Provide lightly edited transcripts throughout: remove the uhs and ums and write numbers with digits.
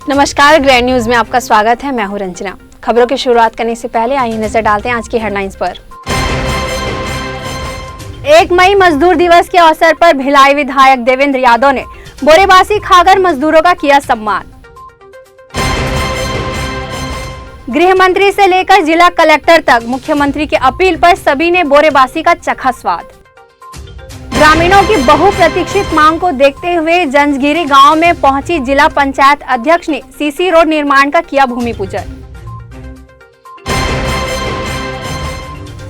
नमस्कार, grand news में आपका स्वागत है। मैं हूं रंजना। खबरों की शुरुआत करने से पहले आइए नजर डालते हैं आज की हेडलाइंस पर। 1 मई मजदूर दिवस के अवसर पर भिलाई विधायक देवेंद्र यादव ने बोरेबासी खाकर मजदूरों का किया सम्मान। गृह मंत्री से लेकर जिला कलेक्टर तक मुख्यमंत्री की अपील पर सभी ने बोरेबासी का चखा स्वाद। ग्रामीणों की बहुप्रतीक्षित मांग को देखते हुए जंजगिरी गांव में पहुंची जिला पंचायत अध्यक्ष ने सीसी रोड निर्माण का किया भूमि पूजन।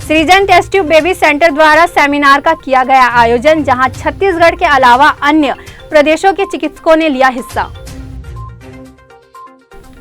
सृजन टेस्ट ट्यूब बेबी सेंटर द्वारा सेमिनार का किया गया आयोजन, जहां छत्तीसगढ़ के अलावा अन्य प्रदेशों के चिकित्सकों ने लिया हिस्सा।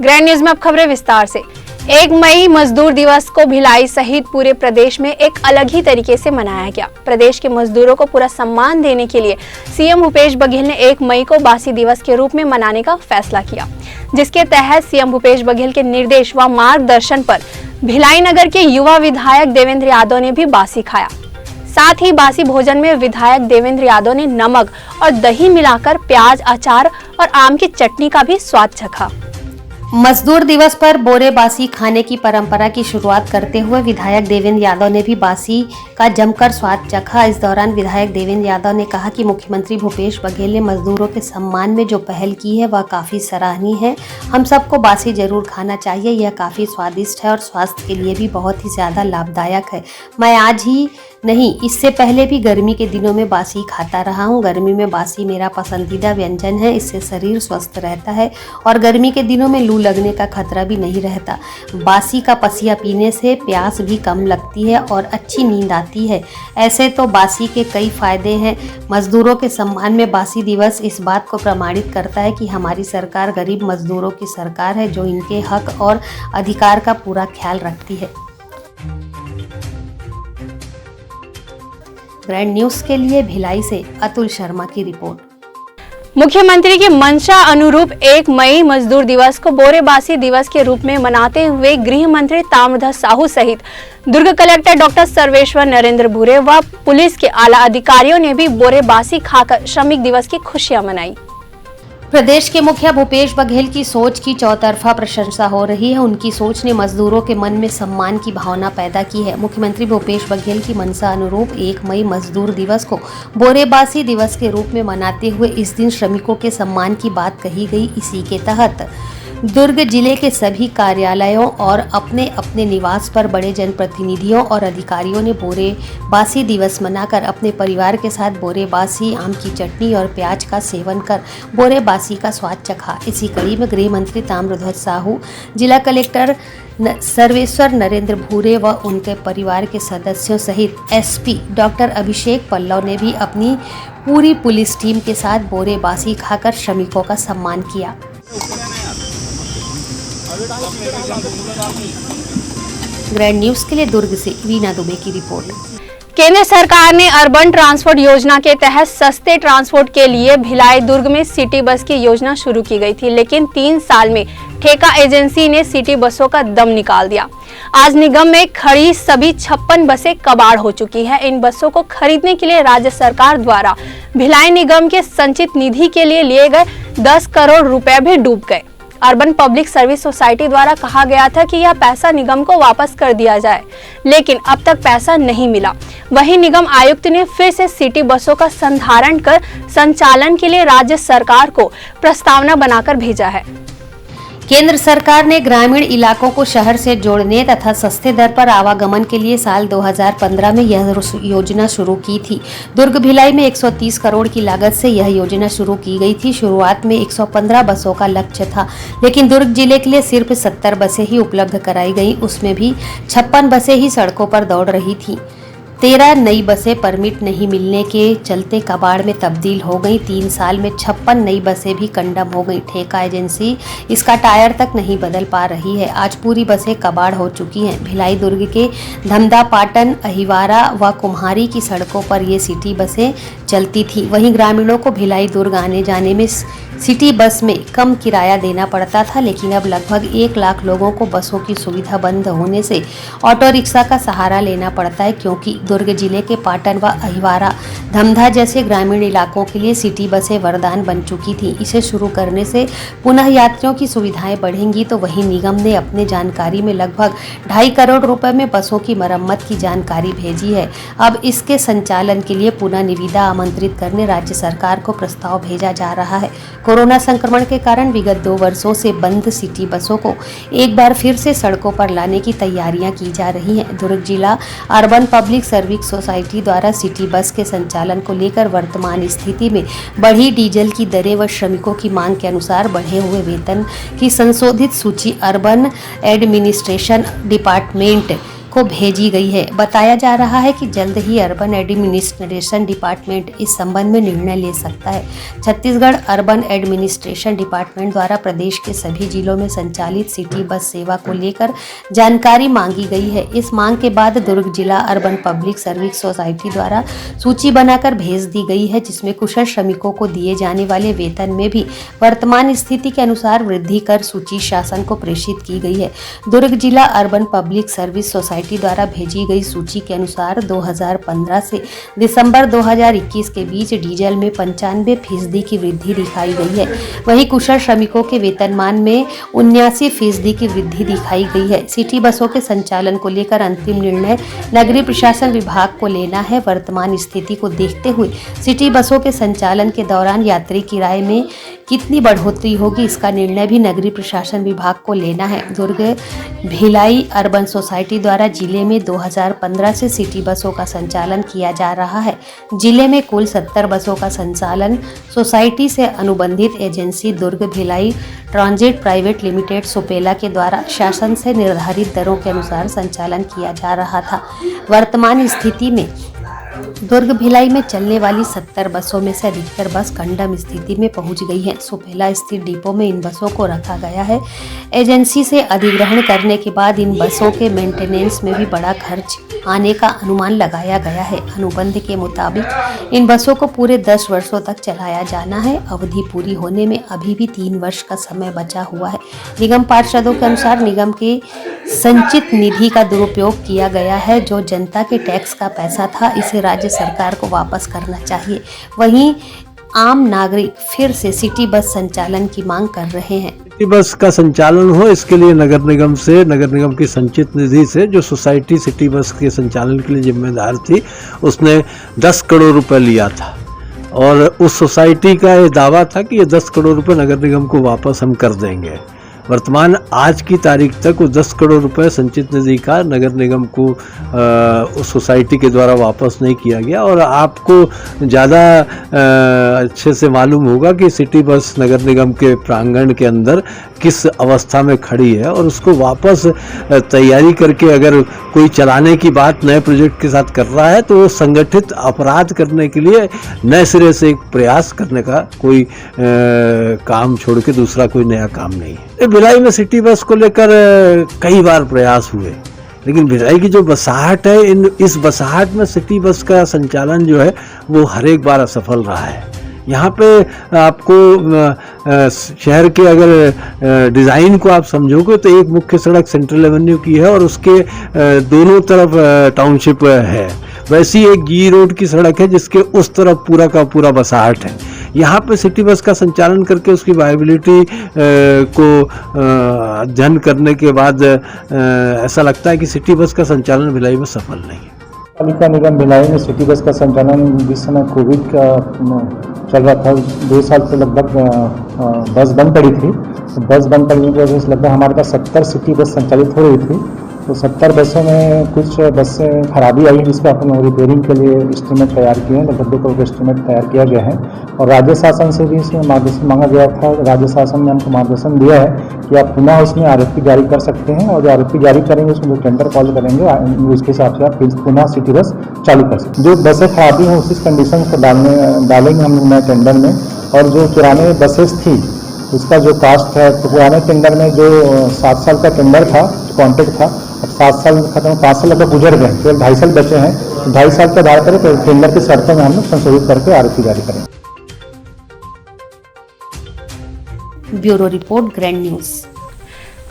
ग्रैंड न्यूज में अब खबरें विस्तार से। 1 मई मजदूर दिवस को भिलाई सहित पूरे प्रदेश में एक अलग ही तरीके से मनाया गया। प्रदेश के मजदूरों को पूरा सम्मान देने के लिए सीएम भूपेश बघेल ने 1 मई को बासी दिवस के रूप में मनाने का फैसला किया, जिसके तहत सीएम भूपेश बघेल के निर्देश व मार्गदर्शन पर भिलाई नगर के युवा विधायक देवेंद्र यादव ने भी बासी खाया। साथ ही बासी भोजन में विधायक देवेंद्र यादव ने नमक और दही मिलाकर प्याज, अचार और आम की चटनी का भी स्वाद चखा। मजदूर दिवस पर बोरेबासी खाने की परंपरा की शुरुआत करते हुए विधायक देवेंद्र यादव ने भी बासी का जमकर स्वाद चखा। इस दौरान विधायक देवेंद्र यादव ने कहा कि मुख्यमंत्री भूपेश बघेल ने मजदूरों के सम्मान में जो पहल की है वह काफ़ी सराहनीय है। हम सबको बासी जरूर खाना चाहिए, यह काफ़ी स्वादिष्ट है और स्वास्थ्य के लिए भी बहुत ही ज़्यादा लाभदायक है। मैं आज ही नहीं, इससे पहले भी गर्मी के दिनों में बासी खाता रहा हूँ। गर्मी में बासी मेरा पसंदीदा व्यंजन है। इससे शरीर स्वस्थ रहता है और गर्मी के दिनों में लू लगने का खतरा भी नहीं रहता। बासी का पसिया पीने से प्यास भी कम लगती है और अच्छी नींद आती है। ऐसे तो बासी के कई फायदे हैं। मजदूरों के सम्मान में बासी दिवस इस बात को प्रमाणित करता है कि हमारी सरकार गरीब मजदूरों की सरकार है, जो इनके हक और अधिकार का पूरा ख्याल रखती है। ग्रैंड न्यूज के लिए भिलाई से अतुल शर्मा की रिपोर्ट। मुख्यमंत्री की मंशा अनुरूप 1 मई मजदूर दिवस को बोरेबासी दिवस के रूप में मनाते हुए गृह मंत्री ताम्रध्वज साहू सहित दुर्ग कलेक्टर डॉक्टर सर्वेश्वर नरेंद्र भूरे व पुलिस के आला अधिकारियों ने भी बोरेबासी खाकर श्रमिक दिवस की खुशियां मनाई। प्रदेश के मुखिया भूपेश बघेल की सोच की चौतरफा प्रशंसा हो रही है। उनकी सोच ने मजदूरों के मन में सम्मान की भावना पैदा की है। मुख्यमंत्री भूपेश बघेल की मंशा अनुरूप 1 मई मजदूर दिवस को बोरेबासी दिवस के रूप में मनाते हुए इस दिन श्रमिकों के सम्मान की बात कही गई। इसी के तहत दुर्ग जिले के सभी कार्यालयों और अपने अपने निवास पर बड़े जनप्रतिनिधियों और अधिकारियों ने बोरेबासी दिवस मनाकर अपने परिवार के साथ बोरेबासी, आम की चटनी और प्याज का सेवन कर बोरेबासी का स्वाद चखा। इसी कड़ी में गृह मंत्री ताम्रध्वज साहू, जिला कलेक्टर सर्वेश्वर नरेंद्र भूरे व उनके परिवार के सदस्यों सहित एसपी डॉक्टर अभिषेक पल्लव ने भी अपनी पूरी पुलिस टीम के साथ बोरेबासी खाकर श्रमिकों का सम्मान किया। ग्रैंड न्यूज के लिए दुर्ग से वीना दुबे की रिपोर्ट। केंद्र सरकार ने अर्बन ट्रांसपोर्ट योजना के तहत सस्ते ट्रांसपोर्ट के लिए भिलाई दुर्ग में सिटी बस की योजना शुरू की गई थी, लेकिन 3 साल में ठेका एजेंसी ने सिटी बसों का दम निकाल दिया। आज निगम में खड़ी सभी 56 बसें कबाड़ हो चुकी है। इन बसों को खरीदने के लिए राज्य सरकार द्वारा भिलाई निगम के संचित निधि के लिए गए 10 करोड़ रुपए भी डूब गए। अर्बन पब्लिक सर्विस सोसाइटी द्वारा कहा गया था कि यह पैसा निगम को वापस कर दिया जाए, लेकिन अब तक पैसा नहीं मिला। वहीं निगम आयुक्त ने फिर से सिटी बसों का संधारण कर संचालन के लिए राज्य सरकार को प्रस्तावना बनाकर भेजा है। केंद्र सरकार ने ग्रामीण इलाकों को शहर से जोड़ने तथा सस्ते दर पर आवागमन के लिए साल 2015 में यह योजना शुरू की थी। दुर्ग भिलाई में 130 करोड़ की लागत से यह योजना शुरू की गई थी। शुरुआत में 115 बसों का लक्ष्य था, लेकिन दुर्ग जिले के लिए सिर्फ 70 बसें ही उपलब्ध कराई गई। उसमें भी 56 बसें ही सड़कों पर दौड़ रही थी। 13 नई बसें परमिट नहीं मिलने के चलते कबाड़ में तब्दील हो गई। 3 साल में 56 नई बसें भी कंडम हो गई। ठेका एजेंसी इसका टायर तक नहीं बदल पा रही है। आज पूरी बसें कबाड़ हो चुकी हैं। भिलाई दुर्ग के धमदा, पाटन, अहिवारा व कुम्हारी की सड़कों पर ये सिटी बसें चलती थी। वहीं ग्रामीणों को भिलाई दुर्ग आने जाने में सिटी बस में कम किराया देना पड़ता था, लेकिन अब लगभग 1 लाख लोगों को बसों की सुविधा बंद होने से ऑटो रिक्शा का सहारा लेना पड़ता है, क्योंकि दुर्ग जिले के पाटन व अहिवारा धमधा जैसे ग्रामीण इलाकों के लिए सिटी बसें वरदान बन चुकी थी। इसे शुरू करने से पुनः यात्रियों की सुविधाएं बढ़ेंगी, तो वहीं निगम ने अपने जानकारी में लगभग 2.5 करोड़ रुपए में बसों की मरम्मत की जानकारी भेजी है। अब इसके संचालन के लिए पुनः निविदा आमंत्रित करने राज्य सरकार को प्रस्ताव भेजा जा रहा है। कोरोना संक्रमण के कारण विगत 2 वर्षों से बंद सिटी बसों को एक बार फिर से सड़कों पर लाने की तैयारियां की जा रही हैं। दुर्ग जिला अर्बन पब्लिक सर्विस सोसाइटी द्वारा सिटी बस के संचालन को लेकर वर्तमान स्थिति में बढ़ी डीजल की दरें व श्रमिकों की मांग के अनुसार बढ़े हुए वेतन की संशोधित सूची अर्बन एडमिनिस्ट्रेशन डिपार्टमेंट को भेजी गई है। बताया जा रहा है कि जल्द ही अर्बन एडमिनिस्ट्रेशन डिपार्टमेंट इस संबंध में निर्णय ले सकता है। छत्तीसगढ़ अर्बन एडमिनिस्ट्रेशन डिपार्टमेंट द्वारा प्रदेश के सभी जिलों में संचालित सिटी बस सेवा को लेकर जानकारी मांगी गई है। इस मांग के बाद दुर्ग जिला अर्बन पब्लिक सर्विस सोसाइटी द्वारा सूची बनाकर भेज दी गई है, जिसमें कुशल श्रमिकों को दिए जाने वाले वेतन में भी वर्तमान स्थिति के अनुसार वृद्धि कर सूची शासन को प्रेषित की गई है। दुर्ग जिला अर्बन पब्लिक सर्विस सोसाइटी द्वारा भेजी गई सूची के अनुसार 2015 से दिसंबर 2021 के बीच डीजल में 95% की वृद्धि दिखाई गई है। वहीं कुशल श्रमिकों के वेतनमान में 79% की वृद्धि दिखाई गई है। सिटी बसों के संचालन को लेकर अंतिम निर्णय नगरीय प्रशासन विभाग को लेना है। वर्तमान स्थिति को देखते हुए सिटी बसों के संचालन के दौरान यात्री किराए में कितनी बढ़ोतरी होगी, इसका निर्णय भी नगरीय प्रशासन विभाग को लेना है। दुर्ग भिलाई अर्बन सोसाइटी द्वारा जिले में 2015 से सिटी बसों का संचालन किया जा रहा है। जिले में कुल 70 बसों का संचालन सोसाइटी से अनुबंधित agency Durg Bhilai transit private limited Supela के द्वारा शासन से निर्धारित दरों के अनुसार संचालन किया जा रहा था। वर्तमान स्थिति में दुर्ग भिलाई में चलने वाली 70 बसों में से अधिकतर बस कंडम स्थिति में पहुंच गई है। सुपेला स्थित डिपो में इन बसों को रखा गया है। एजेंसी से अधिग्रहण करने के बाद इन बसों के मेंटेनेंस में भी बड़ा खर्च आने का अनुमान लगाया गया है। अनुबंध के मुताबिक इन बसों को पूरे 10 वर्षों तक चलाया जाना है। अवधि पूरी होने में अभी भी 3 वर्ष का समय बचा हुआ है। निगम पार्षदों के अनुसार निगम के संचित निधि का दुरुपयोग किया गया है। जो जनता के टैक्स का पैसा था, इसे राज्य सरकार को वापस करना चाहिए। वहीं आम नागरिक फिर से सिटी बस संचालन की मांग कर रहे हैं। सिटी बस का संचालन हो, इसके लिए नगर निगम की संचित निधि से जो सोसाइटी सिटी बस के संचालन के लिए जिम्मेदार थी, उसने 10 करोड़ रुपए लिया था और उस सोसाइटी का ये दावा था कि ये 10 करोड़ रुपए नगर निगम को वापस हम कर देंगे। वर्तमान आज की तारीख तक वो 10 करोड़ रुपए संचित निधि का नगर निगम को उस सोसाइटी के द्वारा वापस नहीं किया गया। और आपको ज़्यादा अच्छे से मालूम होगा कि सिटी बस नगर निगम के प्रांगण के अंदर किस अवस्था में खड़ी है, और उसको वापस तैयारी करके अगर कोई चलाने की बात नए प्रोजेक्ट के साथ कर रहा है, तो वो संगठित अपराध करने के लिए नए सिरे से एक प्रयास करने का कोई काम छोड़ के दूसरा कोई नया काम नहीं है। भिलाई में सिटी बस को लेकर कई बार प्रयास हुए, लेकिन भिलाई की जो बसाहट है, इस बसाहट में सिटी बस का संचालन जो है वो हर एक बार असफल रहा है। यहाँ पे आपको शहर के अगर डिज़ाइन को आप समझोगे तो एक मुख्य सड़क सेंट्रल एवेन्यू की है और उसके दोनों तरफ टाउनशिप है। वैसी एक जी रोड की सड़क है जिसके उस तरफ पूरा का पूरा बसाहट है। यहाँ पे सिटी बस का संचालन करके उसकी वायबिलिटी को अध्ययन करने के बाद ऐसा लगता है कि सिटी बस का संचालन भिलाई में सफल नहीं है। पालिका निगम भिलाई में सिटी बस का संचालन जिस समय कोविड का चल रहा था, 2 साल से लगभग बस बंद पड़ी थी। तो बस बंद पड़ने की वजह से लगभग हमारे पास 70 सिटी बस संचालित हो रही थी। तो 70 बसों में कुछ बसें खराबी आई, जिसका अपन रिपेयरिंग के लिए एस्टीमेट तैयार किए हैं। लगभग 2 करोड़ का एस्टीमेट तैयार किया गया है और राज्य शासन से भी इसमें मार्गदर्शन मांगा गया था। राज्य शासन ने हमको मार्गदर्शन दिया है कि आप पुनः उसमें RFP जारी कर सकते हैं और जो RFP जारी करेंगे उसमें जो टेंडर कॉल करेंगे उसके हिसाब से आप पुनः सिटी बस चालू कर सकते हैं। जो बसें खराबी हैं उसी कंडीशन को डालेंगे हम नए टेंडर में। और जो पुराने बसेस थी उसका जो कास्ट है, तो पुराने टेंडर में जो 7 साल का टेंडर था, कॉन्ट्रैक्ट था, अब 7 साल खत्म, 5 साल लगभग गुजर गए, केवल 2.5 साल बचे हैं। तो 2.5 साल के आधार पर तो टेंडर की शर्तों में हम लोग संशोधित करके RFP जारी करेंगे। Bureau report, grand news.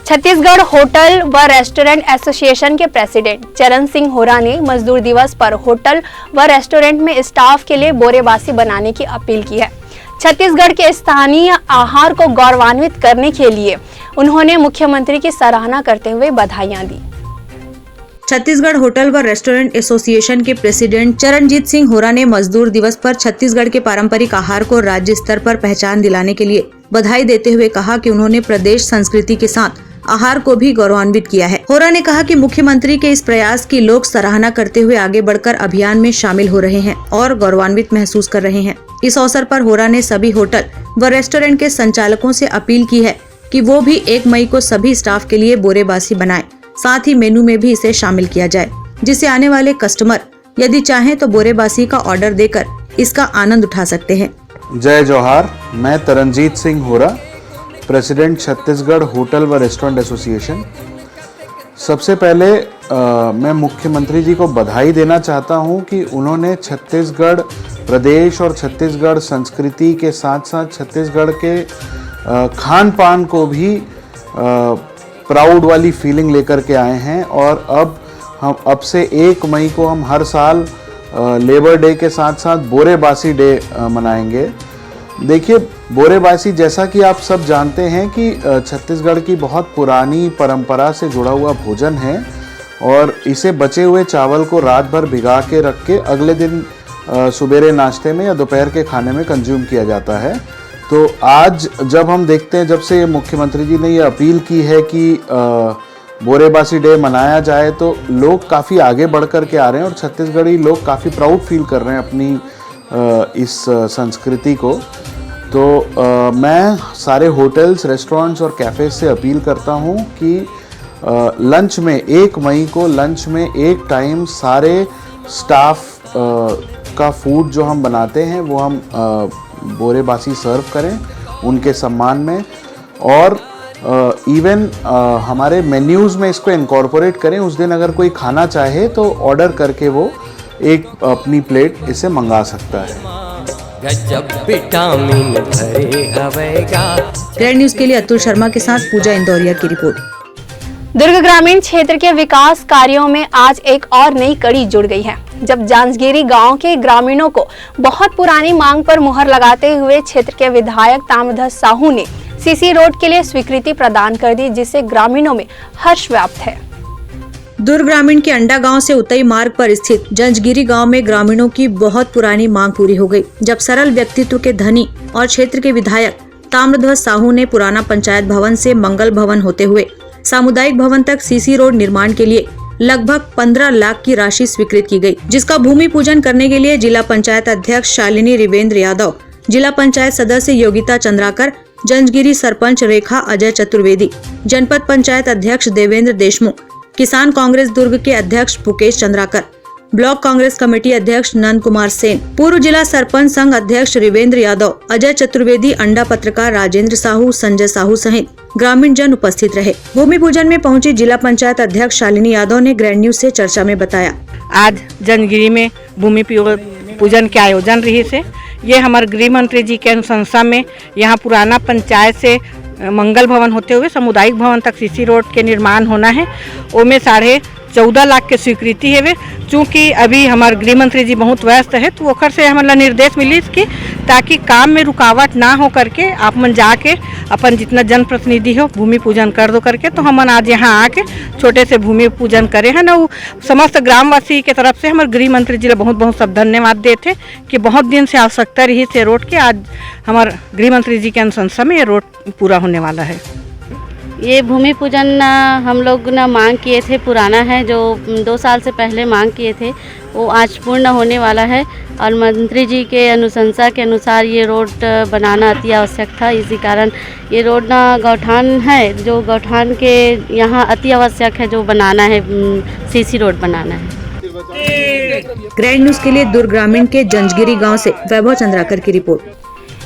Chhattisgarh hotel व रेस्टोरेंट एसोसिएशन के प्रेसिडेंट चरण सिंह होरा ने मजदूर दिवस पर होटल व रेस्टोरेंट में स्टाफ के लिए बोरेबासी बनाने की अपील की है। छत्तीसगढ़ के स्थानीय आहार को गौरवान्वित करने के लिए उन्होंने मुख्यमंत्री की सराहना करते हुए बधाइयां दी। छत्तीसगढ़ होटल व रेस्टोरेंट एसोसिएशन के प्रेसिडेंट चरणजीत सिंह होरा ने मजदूर दिवस पर छत्तीसगढ़ के पारंपरिक आहार को राज्य स्तर पर पहचान दिलाने के लिए बधाई देते हुए कहा कि उन्होंने प्रदेश संस्कृति के साथ आहार को भी गौरवान्वित किया है। होरा ने कहा कि मुख्यमंत्री के इस प्रयास की लोग सराहना करते हुए आगे बढ़कर अभियान में शामिल हो रहे हैं और गौरवान्वित महसूस कर रहे हैं। इस अवसर पर होरा ने सभी होटल व रेस्टोरेंट के संचालकों से अपील की है कि वो भी 1 मई को सभी स्टाफ के लिए बोरेबासी बनाएं। साथ ही मेनू में भी इसे शामिल किया जाए, जिससे आने वाले कस्टमर यदि चाहें तो बोरेबासी का ऑर्डर देकर इसका आनंद उठा सकते हैं। जय जोहार। मैं तरनजीत सिंह होरा, प्रेसिडेंट छत्तीसगढ़ होटल व रेस्टोरेंट एसोसिएशन। सबसे पहले मैं मुख्यमंत्री जी को बधाई देना चाहता हूं कि उन्होंने छत्तीसगढ़ प्रदेश और छत्तीसगढ़ संस्कृति के साथ साथ छत्तीसगढ़ के खान पान को भी प्राउड वाली फीलिंग लेकर के आए हैं। और अब से 1 मई को हम हर साल लेबर डे के साथ साथ बोरेबासी डे मनाएंगे। देखिए, बोरेबासी जैसा कि आप सब जानते हैं कि छत्तीसगढ़ की बहुत पुरानी परंपरा से जुड़ा हुआ भोजन है और इसे बचे हुए चावल को रात भर भिगा के रख के अगले दिन सुबेरे नाश्ते में या दोपहर के खाने में कंज्यूम किया जाता है। तो आज जब हम देखते हैं, जब से मुख्यमंत्री जी ने ये अपील की है कि बोरेबासी डे मनाया जाए, तो लोग काफ़ी आगे बढ़ कर के आ रहे हैं और छत्तीसगढ़ी लोग काफ़ी प्राउड फील कर रहे हैं अपनी इस संस्कृति को। तो मैं सारे होटल्स, रेस्टोरेंट्स और कैफ़े से अपील करता हूँ कि लंच में 1 मई को लंच में एक टाइम सारे स्टाफ का फूड जो हम बनाते हैं वो हम बोरेबासी सर्व करें उनके सम्मान में। और इवन हमारे मेन्यूज़ में इसको इनकॉर्पोरेट करें। उस दिन अगर कोई खाना चाहे तो ऑर्डर करके वो एक अपनी प्लेट इसे मंगा सकता है। गजब विटामिन भरे हवेगा। ग्रैंड न्यूज के लिए अतुल शर्मा के साथ पूजा इंदौरिया की रिपोर्ट। दुर्ग ग्रामीण क्षेत्र के विकास कार्यों में आज एक और नई कड़ी जुड़ गई है, जब जांजगीरी गांव के ग्रामीणों को बहुत पुरानी मांग पर मुहर लगाते हुए क्षेत्र के विधायक ताम्रध्वज साहू ने सीसी रोड के लिए स्वीकृति प्रदान कर दी, जिससे ग्रामीणों में हर्ष व्याप्त है। दुर्ग ग्रामीण के अंडा गांव से उतई मार्ग पर स्थित जंजगिरी गांव में ग्रामीणों की बहुत पुरानी मांग पूरी हो गई, जब सरल व्यक्तित्व के धनी और क्षेत्र के विधायक ताम्रध्वज साहू ने पुराना पंचायत भवन से मंगल भवन होते हुए सामुदायिक भवन तक सीसी रोड निर्माण के लिए लगभग 15 लाख की राशि स्वीकृत की गई, जिसका भूमि पूजन करने के लिए जिला पंचायत अध्यक्ष शालिनी रिवेंद्र यादव, जिला पंचायत सदस्य योगिता चंद्राकर, जंजगिरी सरपंच रेखा अजय चतुर्वेदी, जनपद पंचायत अध्यक्ष देवेंद्र देशमुख, किसान कांग्रेस दुर्ग के अध्यक्ष मुकेश चंद्राकर, ब्लॉक कांग्रेस कमेटी अध्यक्ष नंद कुमार सेन, पूर्व जिला सरपंच संघ अध्यक्ष रिवेंद्र यादव, अजय चतुर्वेदी, अंडा पत्रकार राजेंद्र साहू, संजय साहू सहित ग्रामीण जन उपस्थित रहे। भूमि पूजन में पहुंची जिला पंचायत अध्यक्ष शालिनी यादव ने ग्रैंड न्यूज से चर्चा में बताया, आज जंजगिरी में भूमि पूजन के आयोजन रही से ये हमारे गृह मंत्री जी के अनुशंसा में यहाँ पुराना पंचायत से मंगल भवन होते हुए सामुदायिक भवन तक सीसी रोड के निर्माण होना है। ओमे 14.5 लाख के स्वीकृति है। चूँकि अभी हमारे गृह मंत्री जी बहुत व्यस्त है, तो ओखर से हमारा निर्देश मिली कि ताकि काम में रुकावट ना हो करके आप मन जाके अपन जितना जनप्रतिनिधि हो भूमि पूजन कर दो करके, तो हमन आज यहाँ आके छोटे से भूमि पूजन करे हैं ना। समस्त ग्रामवासी के तरफ से हमारे गृह मंत्री जी बहुत बहुत सब धन्यवाद देते कि बहुत दिन से आवश्यकता रही से रोड के, आज हमारे गृह मंत्री जी के अनुशंसा में ये रोड पूरा होने वाला है। ये भूमि पूजन हम लोग ना मांग किए थे, पुराना है जो 2 साल से पहले मांग किए थे, वो आज पूर्ण होने वाला है। और मंत्री जी के अनुशंसा के अनुसार ये रोड बनाना अति आवश्यक था। इसी कारण ये रोड ना गौठान है, जो गौठान के यहाँ अति आवश्यक है, जो बनाना है, सीसी रोड बनाना है। ग्रैंड न्यूज के लिए दुर्ग ग्रामीण के जंजगिरी गाँव से वैभव चंद्राकर की रिपोर्ट।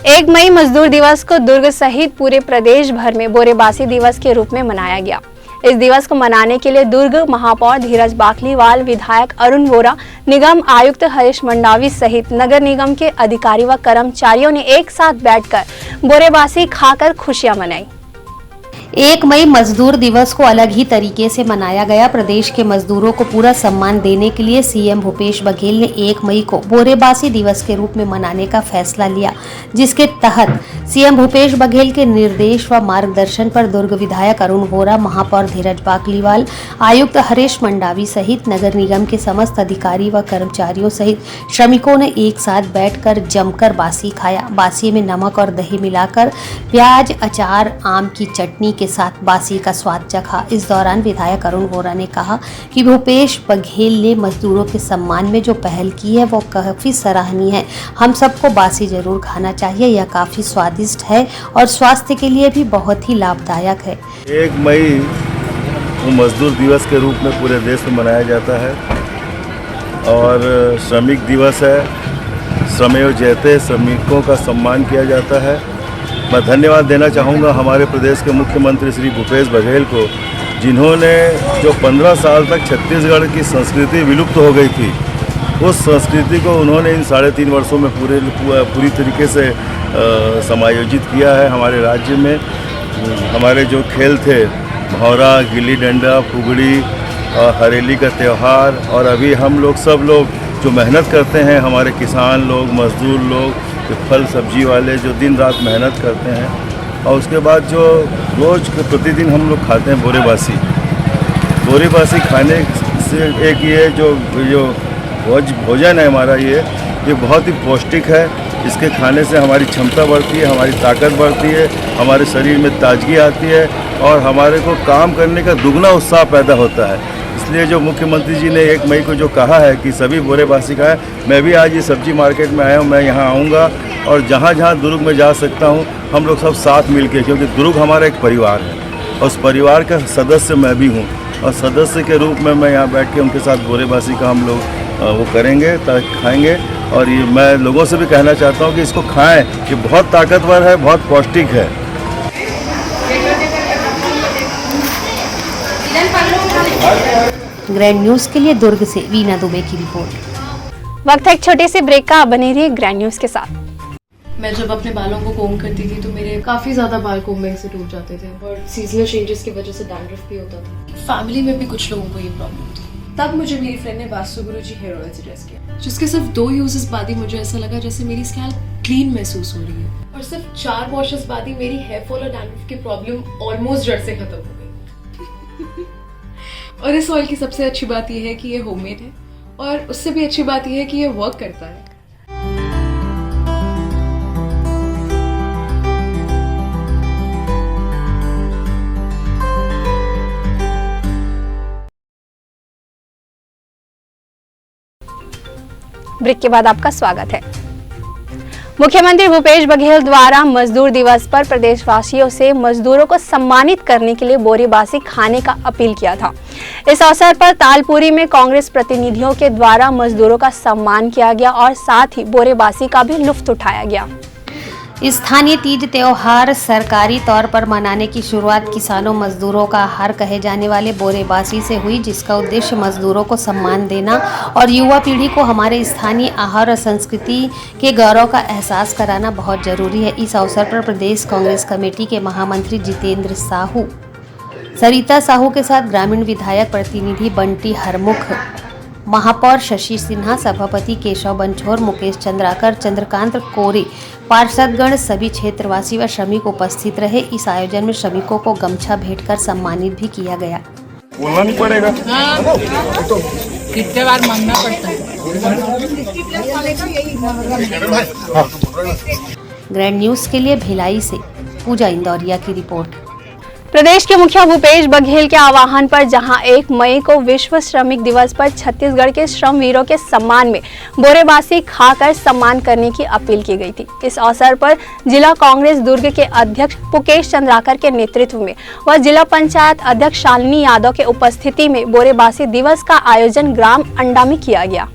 1 मई मजदूर दिवस को दुर्ग सहित पूरे प्रदेश भर में बोरेबासी दिवस के रूप में मनाया गया। इस दिवस को मनाने के लिए दुर्ग महापौर धीरज बाकलीवाल, विधायक अरुण वोरा, निगम आयुक्त हरीश मंडावी सहित नगर निगम के अधिकारी व कर्मचारियों ने एक साथ बैठकर बोरेबासी खाकर खुशियां मनाई। 1 मई मजदूर दिवस को अलग ही तरीके से मनाया गया। प्रदेश के मजदूरों को पूरा सम्मान देने के लिए सीएम भूपेश बघेल ने 1 मई को बोरेबासी दिवस के रूप में मनाने का फैसला लिया, जिसके तहत सीएम भूपेश बघेल के निर्देश व मार्गदर्शन पर दुर्ग विधायक अरुण वोरा, महापौर धीरज बाकलीवाल, आयुक्त हरीश मंडावी सहित नगर निगम के समस्त अधिकारी व कर्मचारियों सहित श्रमिकों ने एक साथ बैठकर जमकर बासी खाया। बासी में नमक और दही मिलाकर प्याज, अचार, आम की चटनी के साथ बासी का स्वाद चखा। इस दौरान विधायक अरुण वोरा ने कहा कि भूपेश बघेल ने मजदूरों के सम्मान में जो पहल की है वो काफी सराहनीय है। हम सबको बासी जरूर खाना चाहिए, यह काफी स्वादिष्ट है और स्वास्थ्य के लिए भी बहुत ही लाभदायक है। 1 मई वो मजदूर दिवस के रूप में पूरे देश में मनाया जाता है और श्रमिक दिवस है। श्रमेव जयते, श्रमिकों का सम्मान किया जाता है। मैं धन्यवाद देना चाहूँगा हमारे प्रदेश के मुख्यमंत्री श्री भूपेश बघेल को, जिन्होंने जो 15 साल तक छत्तीसगढ़ की संस्कृति विलुप्त हो गई थी, उस संस्कृति को उन्होंने इन 3.5 वर्षों में पूरी तरीके से समायोजित किया है। हमारे राज्य में हमारे जो खेल थे, भौरा, गिल्ली डंडा, फुगड़ी और हरेली का त्यौहार, और अभी हम लोग सब लोग जो मेहनत करते हैं, हमारे किसान लोग, मजदूर लोग, फल सब्जी वाले जो दिन रात मेहनत करते हैं, और उसके बाद जो रोज़ प्रतिदिन हम लोग खाते हैं बोरेबासी खाने से एक ये जो भोजन है हमारा, ये बहुत ही पौष्टिक है। इसके खाने से हमारी क्षमता बढ़ती है, हमारी ताकत बढ़ती है, हमारे शरीर में ताजगी आती है और हमारे को काम करने का दुगना उत्साह पैदा होता है। इसलिए जो मुख्यमंत्री जी ने 1 मई को जो कहा है कि सभी बोरेबासी का है, मैं भी आज ये सब्जी मार्केट में आया हूँ, मैं यहाँ आऊँगा और जहाँ जहाँ दुर्ग में जा सकता हूँ हम लोग सब साथ मिल के, क्योंकि दुर्ग हमारा एक परिवार है और उस परिवार का सदस्य मैं भी हूँ और सदस्य के रूप में मैं यहाँ बैठ के उनके साथ बोरेबासी का हम लोग वो करेंगे, खाएँगे। और ये मैं लोगों से भी कहना चाहता हूँ कि इसको खाएँ, ये बहुत ताकतवर है, बहुत पौष्टिक है। ग्रैंड न्यूज के लिए दुर्ग से वीना दुबे की रिपोर्ट। वक्त है एक छोटे से ब्रेक का, बने रहिए ग्रैंड न्यूज के साथ। मैं जब अपने बालों को कोम करती थी तो मेरे काफी ज्यादा बाल कोम्बिंग से टूट जाते थे और सीजनल चेंजेस की वजह से डैंड्रफ भी होता था। फैमिली में भी कुछ लोगों को ये प्रॉब्लम थी। तब मुझे मेरी फ्रेंड ने वास्तुगुरु जी हेयर ऑयल सजेस्ट किया, जिसके सिर्फ 2 यूजेस बाद ही मुझे ऐसा लगा जैसे मेरी स्कैल्प क्लीन महसूस हो रही है और सिर्फ 4 वॉशेस बाद ही मेरी हेयर फॉल और डैंड्रफ की प्रॉब्लम ऑलमोस्ट जड़ से खत्म हो गई। और इस ऑयल की सबसे अच्छी बात यह है कि ये होममेड है और उससे भी अच्छी बात यह है कि ये वर्क करता है। ब्रेक के बाद आपका स्वागत है। मुख्यमंत्री भूपेश बघेल द्वारा मजदूर दिवस पर प्रदेशवासियों से मजदूरों को सम्मानित करने के लिए बोरेबासी खाने का अपील किया था। इस अवसर पर तालपुरी में कांग्रेस प्रतिनिधियों के द्वारा मजदूरों का सम्मान किया गया और साथ ही बोरेबासी का भी लुत्फ उठाया गया। स्थानीय तीज त्योहार सरकारी तौर पर मनाने की शुरुआत किसानों मजदूरों का आहार कहे जाने वाले बोरेबासी से हुई, जिसका उद्देश्य मजदूरों को सम्मान देना और युवा पीढ़ी को हमारे स्थानीय आहार और संस्कृति के गौरव का एहसास कराना बहुत जरूरी है। इस अवसर पर प्रदेश कांग्रेस कमेटी के महामंत्री जितेंद्र साहू, सरिता साहू के साथ ग्रामीण विधायक प्रतिनिधि बंटी हरमुख, महापौर शशि सिन्हा, सभापति केशव बंछोर, मुकेश चंद्राकर, चंद्रकांत कोरे, पार्षदगण, सभी क्षेत्रवासी व श्रमिक उपस्थित रहे। इस आयोजन में श्रमिकों को गमछा भेंट कर सम्मानित भी किया गया। बोलना नहीं पड़ेगा, कितने बार मांगना पड़ता है। ग्रैंड न्यूज के लिए भिलाई से पूजा इंदौरिया की रिपोर्ट। प्रदेश के मुखिया भूपेश बघेल के आह्वान पर जहां 1 मई को विश्व श्रमिक दिवस पर छत्तीसगढ़ के श्रम वीरों के सम्मान में बोरेबासी खाकर सम्मान करने की अपील की गई थी। इस अवसर पर जिला कांग्रेस दुर्ग के अध्यक्ष मुकेश चंद्राकर के नेतृत्व में व जिला पंचायत अध्यक्ष शालिनी यादव के उपस्थिति में बोरेबासी दिवस का आयोजन ग्राम अंडा में किया गया।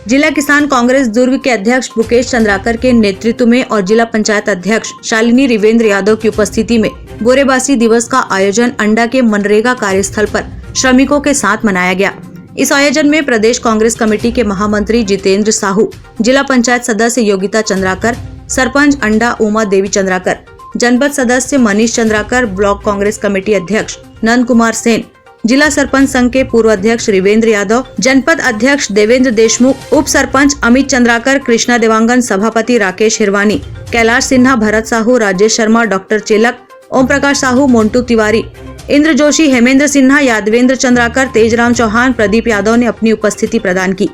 जिला किसान कांग्रेस दुर्ग के अध्यक्ष मुकेश चंद्राकर के नेतृत्व में और जिला पंचायत अध्यक्ष शालिनी रिवेंद्र यादव की उपस्थिति में बोरेबासी दिवस का आयोजन अंडा के मनरेगा कार्यस्थल पर श्रमिकों के साथ मनाया गया। इस आयोजन में प्रदेश कांग्रेस कमेटी के महामंत्री जितेंद्र साहू, जिला पंचायत सदस्य योगिता चंद्राकर, सरपंच अंडा उमा देवी चंद्राकर, जनपद सदस्य मनीष चंद्राकर, ब्लॉक कांग्रेस कमेटी अध्यक्ष नंद कुमार सेन, जिला सरपंच संघ के पूर्व अध्यक्ष रिवेंद्र यादव, जनपद अध्यक्ष देवेंद्र देशमुख, उप सरपंच अमित चंद्राकर, कृष्णा देवांगन, सभापति राकेश हिरवानी, कैलाश सिन्हा, भरत साहू, राजेश शर्मा, डॉक्टर चेलक, ओम प्रकाश साहू, मोन्टू तिवारी, इंद्र जोशी, हेमेंद्र सिन्हा, यादवेंद्र चंद्राकर, तेजराम चौहान, प्रदीप यादव ने अपनी उपस्थिति प्रदान की।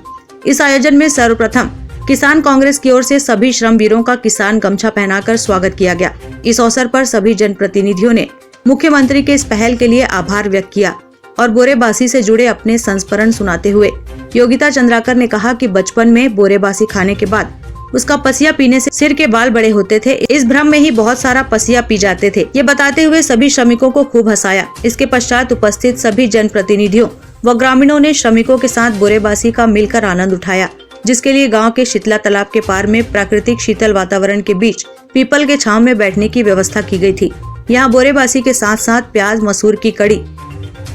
इस आयोजन में सर्वप्रथम किसान कांग्रेस की ओर से सभी श्रमवीरों का किसान गमछा पहनाकर स्वागत किया गया। इस अवसर पर सभी जनप्रतिनिधियों ने मुख्यमंत्री के इस पहल के लिए आभार व्यक्त किया और बोरेबासी से जुड़े अपने संस्मरण सुनाते हुए योगिता चंद्राकर ने कहा कि बचपन में बोरेबासी खाने के बाद उसका पसिया पीने से सिर के बाल बड़े होते थे। इस भ्रम में ही बहुत सारा पसिया पी जाते थे। ये बताते हुए सभी श्रमिकों को खूब हंसाया। इसके पश्चात उपस्थित सभी जनप्रतिनिधियों व ग्रामीणों ने श्रमिकों के साथ बोरेबासी का मिलकर आनंद उठाया, जिसके लिए गांव के शीतला तालाब के पार में प्राकृतिक शीतल वातावरण के बीच पीपल के छांव में बैठने की व्यवस्था की गई थी। यहाँ बोरेबासी के साथ साथ प्याज, मसूर की कड़ी,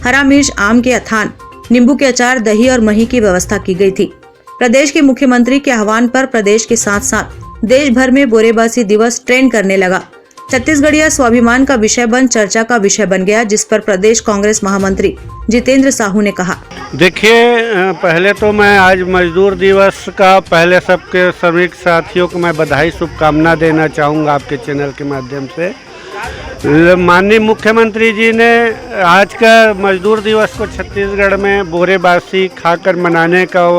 हरा मिर्च, आम के अथान, नींबू के अचार, दही और मही की व्यवस्था की गई थी। प्रदेश के मुख्यमंत्री के आह्वान पर प्रदेश के साथ साथ देश भर में बोरेबासी दिवस ट्रेंड करने लगा। छत्तीसगढ़िया स्वाभिमान का विषय बन चर्चा का विषय बन गया, जिस पर प्रदेश कांग्रेस महामंत्री जितेंद्र साहू ने कहा। देखिए, पहले तो मैं आज मजदूर दिवस का पहले सबके श्रमिक साथियों को मैं बधाई शुभकामना देना चाहूँगा आपके चैनल के माध्यम से। माननीय मुख्यमंत्री जी ने आज का मजदूर दिवस को छत्तीसगढ़ में बोरेबासी खाकर मनाने का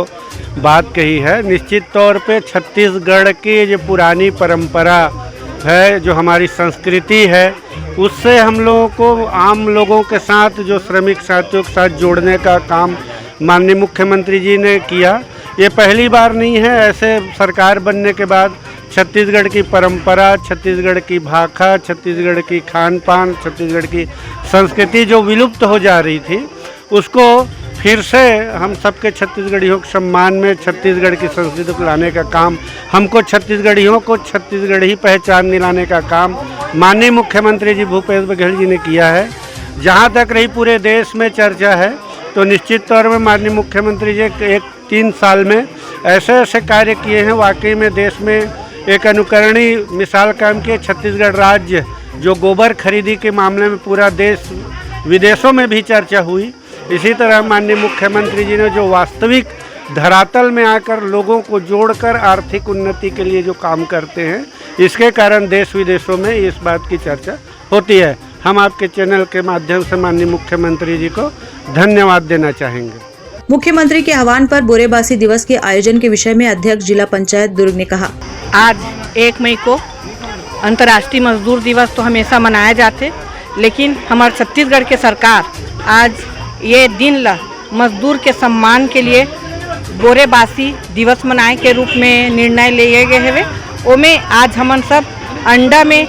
बात कही है। निश्चित तौर पे छत्तीसगढ़ की जो पुरानी परंपरा है, जो हमारी संस्कृति है, उससे हम लोगों को आम लोगों के साथ, जो श्रमिक साथियों के साथ जोड़ने का काम माननीय मुख्यमंत्री जी ने किया। ये पहली बार नहीं है। ऐसे सरकार बनने के बाद छत्तीसगढ़ की परंपरा, छत्तीसगढ़ की भाषा, छत्तीसगढ़ की खान पान, छत्तीसगढ़ की संस्कृति जो विलुप्त हो जा रही थी, उसको फिर से हम सबके छत्तीसगढ़ियों के सम्मान में छत्तीसगढ़ की संस्कृति को लाने का काम, हमको छत्तीसगढ़ियों को छत्तीसगढ़ी पहचान दिलाने का काम माननीय मुख्यमंत्री जी भूपेश बघेल जी ने किया है। जहाँ तक रही पूरे देश में चर्चा है, तो निश्चित तौर में माननीय मुख्यमंत्री जी 3 साल में ऐसे ऐसे कार्य किए हैं, वाकई में देश में एक अनुकरणीय मिसाल कायम की। छत्तीसगढ़ राज्य जो गोबर खरीदी के मामले में पूरा देश विदेशों में भी चर्चा हुई, इसी तरह माननीय मुख्यमंत्री जी ने जो वास्तविक धरातल में आकर लोगों को जोड़कर आर्थिक उन्नति के लिए जो काम करते हैं, इसके कारण देश विदेशों में इस बात की चर्चा होती है। हम आपके चैनल के माध्यम से माननीय मुख्यमंत्री जी को धन्यवाद देना चाहेंगे। मुख्यमंत्री के आह्वान पर बोरेबासी दिवस के आयोजन के विषय में अध्यक्ष जिला पंचायत दुर्ग ने कहा। आज 1 मई को अंतर्राष्ट्रीय मजदूर दिवस तो हमेशा मनाया जाते, लेकिन हमारे छत्तीसगढ़ के सरकार आज ये दिन ला मजदूर के सम्मान के लिए बोरेबासी दिवस मनाए के रूप में निर्णय लिए गए हुए। ओमें आज हमन सब अंडा में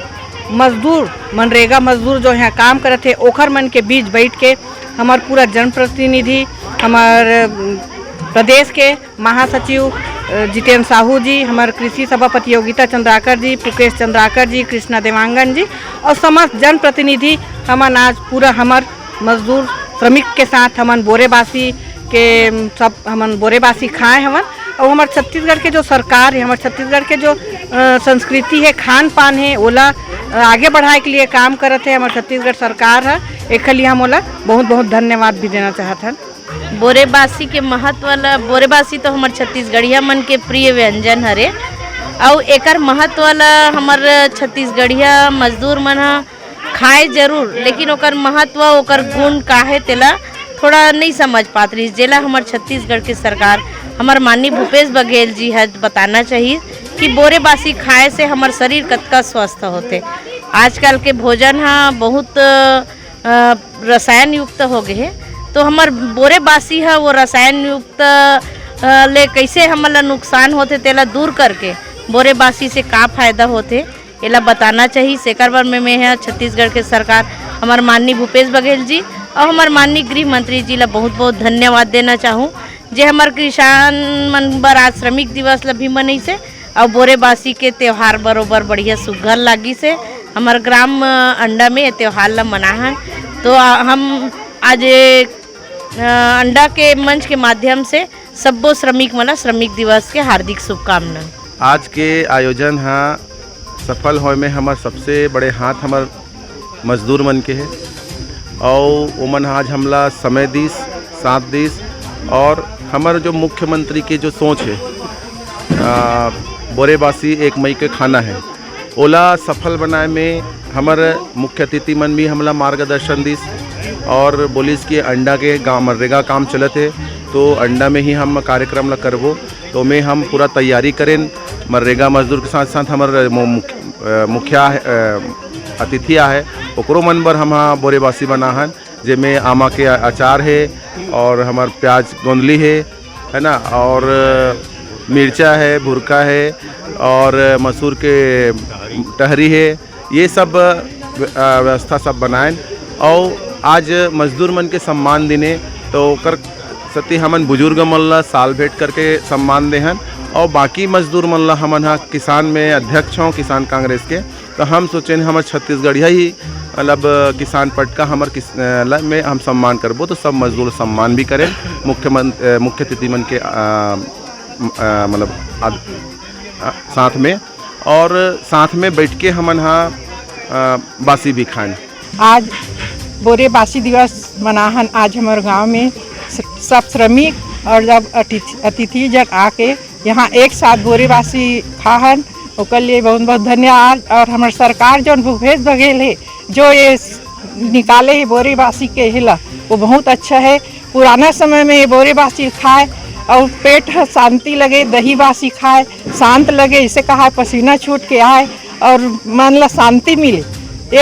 मजदूर, मनरेगा मजदूर जो यहाँ काम करते थे, ओखर मन के बीच बैठ के हमार पूरा जनप्रतिनिधि, हमार प्रदेश के महासचिव जितेंद्र साहू जी, हमारे कृषि सभापति योगिता चंद्राकर जी, पुकेश चंद्राकर जी, कृष्णा देवांगन जी और समस्त जनप्रतिनिधि हमन आज पूरा हमार मजदूर श्रमिक के साथ हमन बोरेबासी के सब हमन बोरेबासी खाए हमन। और हमारे छत्तीसगढ़ के जो सरकार है, हमारे छत्तीसगढ़ के जो संस्कृति है, खान पान है, ओला आगे बढ़ाए के लिए काम करते हैं हमारे छत्तीसगढ़ सरकार है। एक लिए हम ओला बहुत बहुत धन्यवाद भी देना चाहते हैं। बोरेबासी के महत्व वाला, बोरेबासी तो हमारे छत्तीसगढ़िया मन के प्रिय व्यंजन हरे, और एकर महत्व वाला हमारे छत्तीसगढ़िया मजदूर मन खाए जरूर, लेकिन ओकर महत्व, ओकर गुण काहे तेला थोड़ा नहीं समझ पात रही। जेला हमारे छत्तीसगढ़ की सरकार, हमारे माननीय भूपेश बघेल जी है बताना चाहिए कि बोरेबासी खाए से हमारे शरीर कतका स्वस्थ होते। आजकल के भोजन हाँ बहुत रसायन युक्त हो गए है, तो हमार बोरेबासी है वो रसायन युक्त ले कैसे हमारा नुकसान होते तेला दूर करके बोरेबासी से का फायदा होते एला बताना चाहिए। सेकर बार में मैं है छत्तीसगढ़ के सरकार, हमारे माननीय भूपेश बघेल जी और हमारे माननीय गृह मंत्री जी ला बहुत बहुत धन्यवाद देना चाहूँ, जे हमारे किसान मन बर आज श्रमिक दिवस ला भी मनई से और बोरेबासी के त्यौहार बरोबर बढ़िया सुघर लागी से हमारे ग्राम अंडा में ये त्यौहार ला मनाहन। तो हम आज अंडा के मंच के माध्यम से सब्बो श्रमिक मला श्रमिक दिवस के हार्दिक शुभकामना। आज के आयोजन हाँ सफल होए में हमार सबसे बड़े हाथ हमार मजदूर मन के है और ओमन आज हमला समय दीस साथ दीस और हमार जो मुख्यमंत्री के जो सोच है बोरेबासी 1 मई के खाना है ओला सफल बनाए में हमारे मुख्य अतिथि मन भी हमला मार्गदर्शन दिस और बोलिस कि अंडा के गाँव मनरेगा काम चलत है तो अंडा में ही हम कार्यक्रम ला करबो तो में हम पूरा तैयारी करें मनरेगा मजदूर के साथ साथ हमारे मुखिया अतिथि है ओकरो मन बर हम बोरेबासी बना हन जेमें आमा के अचार है और हमार प्याज गोंदली है ना और मिर्चा है भुरका है और मसूर के टहरी है ये सब व्यवस्था सब बनाएं और आज मजदूर मन के सम्मान दिने तो कर सती हमन बुजुर्ग मन ला साल भेंट करके सम्मान देहन और बाकी मजदूर मन ला हमन हा किसान में अध्यक्ष हों किसान कांग्रेस के तो हम सोचें हमारे छत्तीसगढ़िया ही मतलब किसान पटका हमारे में हम सम्मान करबो तो सब मजदूर सम्मान भी करें मुख्य अतिथि मन के मतलब साथ में और साथ में बैठ के हमन हाँ बासी भी खाएं। आज बोरेबासी दिवस मनाहन आज हमारे गांव में सब श्रमिक और जब अतिथि जन आके यहाँ एक साथ बोरेबासी खाहन ओकर लिए बहुत बहुत धन्यवाद। और हमारे सरकार जो भूपेश बघेल है जो ये निकाले है बोरेबासी के हिला वो बहुत अच्छा है। पुराना समय में ये बोरेबासी खाए और पेट शांति लगे, दही बासी खाए शांत लगे, इसे कहा पसीना छूट के आए और मन ला शांति मिले।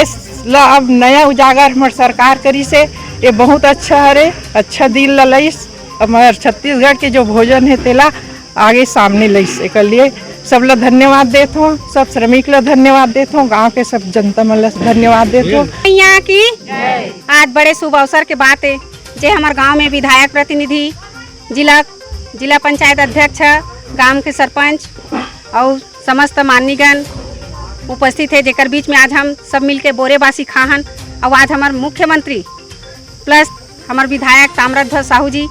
इस ला अब नया उजागर हमारे सरकार करी से ये बहुत अच्छा हरे, अच्छा दिल ला लईस। हमारे छत्तीसगढ़ के जो भोजन है तेला आगे सामने लईस। एक लिए सब ला धन्यवाद देते हो, सब श्रमिक ला धन्यवाद देते हो, गाँव के सब जनता मन ला धन्यवाद देते हो। यहाँ की आज बड़े शुभ अवसर के बात है जे हमारे गांव में विधायक प्रतिनिधि जिला पंचायत अध्यक्ष गांव के सरपंच और समस्त माननीयगण उपस्थित है जेकर बीच में आज हम सब मिलके बोरेबासी खाहन और आज हमारे मुख्यमंत्री प्लस हमारे विधायक ताम्रध्वज साहू जी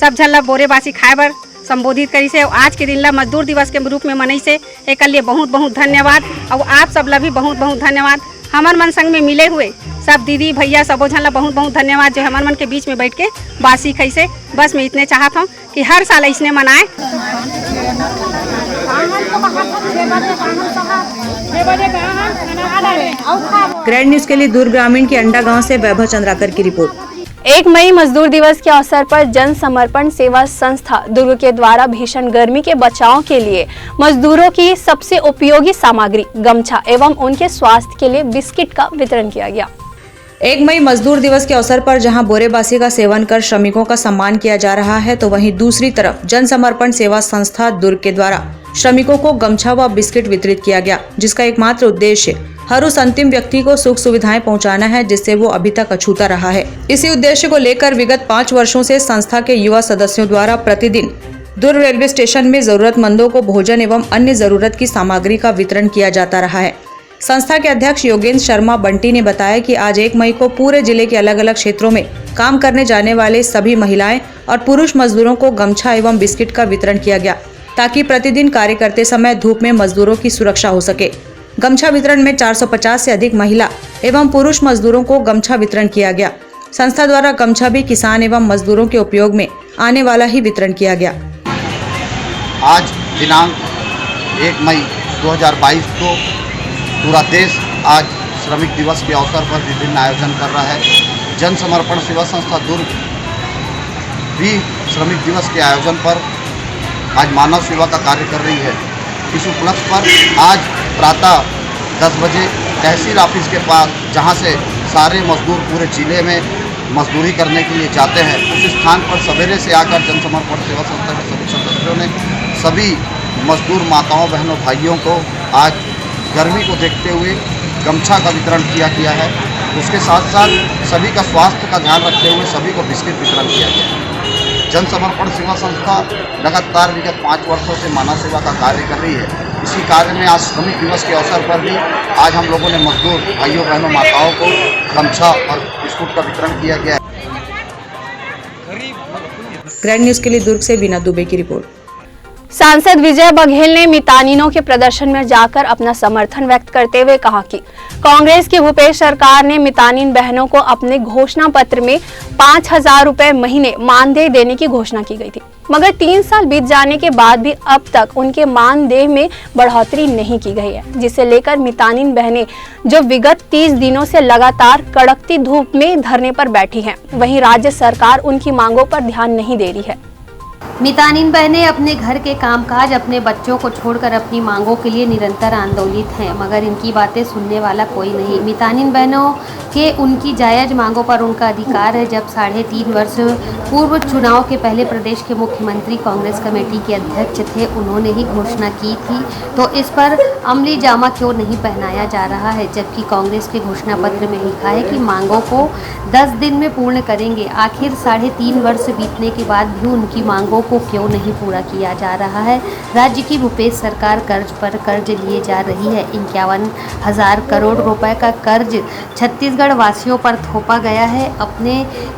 सब झन ला बोरेबासी खाए बर संबोधित करी से। आज के दिन ला मजदूर दिवस के रूप में मनई से एक लिए बहुत बहुत धन्यवाद और आप सब ला भी बहुत बहुत धन्यवाद। हमार मन संग में मिले हुए सब दीदी भैया सबो झन ला बहुत बहुत धन्यवाद जो हमार मन के बीच में बैठ के बासी खाई से। बस मैं इतने चाहत हूँ कि हर साल इसने मनाए। ग्रैंड न्यूज के लिए दुर्ग ग्रामीण के अंडा गांव से वैभव चंद्राकर की रिपोर्ट। 1 मई मजदूर दिवस के अवसर पर जन समर्पण सेवा संस्था दुर्ग के द्वारा भीषण गर्मी के बचाव के लिए मजदूरों की सबसे उपयोगी सामग्री गमछा एवं उनके स्वास्थ्य के लिए बिस्किट का वितरण किया गया। 1 मई मजदूर दिवस के अवसर पर जहां बोरेबासी का सेवन कर श्रमिकों का सम्मान किया जा रहा है तो वहीं दूसरी तरफ जन समर्पण सेवा संस्था दुर्ग के द्वारा श्रमिकों को गमछा व बिस्किट वितरित किया गया, जिसका एकमात्र उद्देश्य हर उस अंतिम व्यक्ति को सुख सुविधाएं पहुंचाना है जिससे वो अभी तक अछूता रहा है। इसी उद्देश्य को लेकर विगत 5 वर्षों से संस्था के युवा सदस्यों द्वारा प्रतिदिन दुर्ग रेलवे स्टेशन में जरूरतमंदों को भोजन एवं अन्य जरूरत की सामग्री का वितरण किया जाता रहा है। संस्था के अध्यक्ष योगेंद्र शर्मा बंटी ने बताया कि आज 1 मई को पूरे जिले के अलग अलग क्षेत्रों में काम करने जाने वाले सभी महिलाएं और पुरुष मजदूरों को गमछा एवं बिस्किट का वितरण किया गया ताकि प्रतिदिन कार्य करते समय धूप में मजदूरों की सुरक्षा हो सके। गमछा वितरण में 450 से अधिक महिला एवं पुरुष मजदूरों को गमछा वितरण किया गया। संस्था द्वारा गमछा भी किसान एवं मजदूरों के उपयोग में आने वाला ही वितरण किया गया। आज दिनांक 1 मई 2022 को पूरा देश आज श्रमिक दिवस के अवसर पर विभिन्न आयोजन कर रहा है। जन समर्पण सेवा संस्था दुर्ग भी श्रमिक दिवस के आयोजन पर आज मानव सेवा का कार्य कर रही है। इस उपलक्ष्य पर आज प्रातः 10 बजे तहसील ऑफिस के पास जहां से सारे मजदूर पूरे जिले में मजदूरी करने के लिए जाते हैं, उस स्थान पर सवेरे से आकर जन समर्पण सेवा संस्था के सभी सदस्यों ने सभी मजदूर माताओं बहनों भाइयों को आज गर्मी को देखते हुए गमछा का वितरण किया गया है। उसके साथ साथ सभी का स्वास्थ्य का ध्यान रखते हुए सभी को बिस्किट वितरण किया गया है। जन समर्पण सेवा संस्था लगातार विगत 5 वर्षों से मानव सेवा का कार्य कर रही है। इसी कार्य में आज श्रमिक दिवस के अवसर पर भी आज हम लोगों ने मजदूर भाइयों बहनों माताओं को गमछा और बिस्कुट का वितरण किया गया है। ग्रैंड न्यूज के लिए दुर्ग से बीना दुबे की रिपोर्ट। सांसद विजय बघेल ने मितानिनों के प्रदर्शन में जाकर अपना समर्थन व्यक्त करते हुए कहा कि कांग्रेस की भूपेश सरकार ने मितानिन बहनों को अपने घोषणा पत्र में 5,000 रुपए महीने मानदेय देने की घोषणा की गई थी, मगर 3 साल बीत जाने के बाद भी अब तक उनके मानदेय में बढ़ोतरी नहीं की गई है, जिसे लेकर मितानिन बहनें जो विगत 30 दिनों से लगातार कड़कती धूप में धरने पर बैठी हैं, वहीं राज्य सरकार उनकी मांगों पर ध्यान नहीं दे रही है। मितानिन बहनें अपने घर के कामकाज, अपने बच्चों को छोड़कर अपनी मांगों के लिए निरंतर आंदोलित हैं, मगर इनकी बातें सुनने वाला कोई नहीं। मितानिन बहनों के उनकी जायज मांगों पर उनका अधिकार है। जब 3.5 वर्ष पूर्व चुनाव के पहले प्रदेश के मुख्यमंत्री कांग्रेस कमेटी के अध्यक्ष थे, उन्होंने ही घोषणा की थी, तो इस पर अमली जामा क्यों नहीं पहनाया जा रहा है, जबकि कांग्रेस के घोषणा पत्र में लिखा है कि मांगों को 10 दिन में पूर्ण करेंगे। आखिर 3.5 वर्ष बीतने के बाद भी उनकी मांगों को क्यों नहीं पूरा किया जा रहा है। राज्य की भूपेश सरकार कर्ज पर कर्ज लिए जा रही है। 51,000 करोड़ रुपए का कर्ज छत्तीसगढ़ वासियों पर थोपा गया है। अपने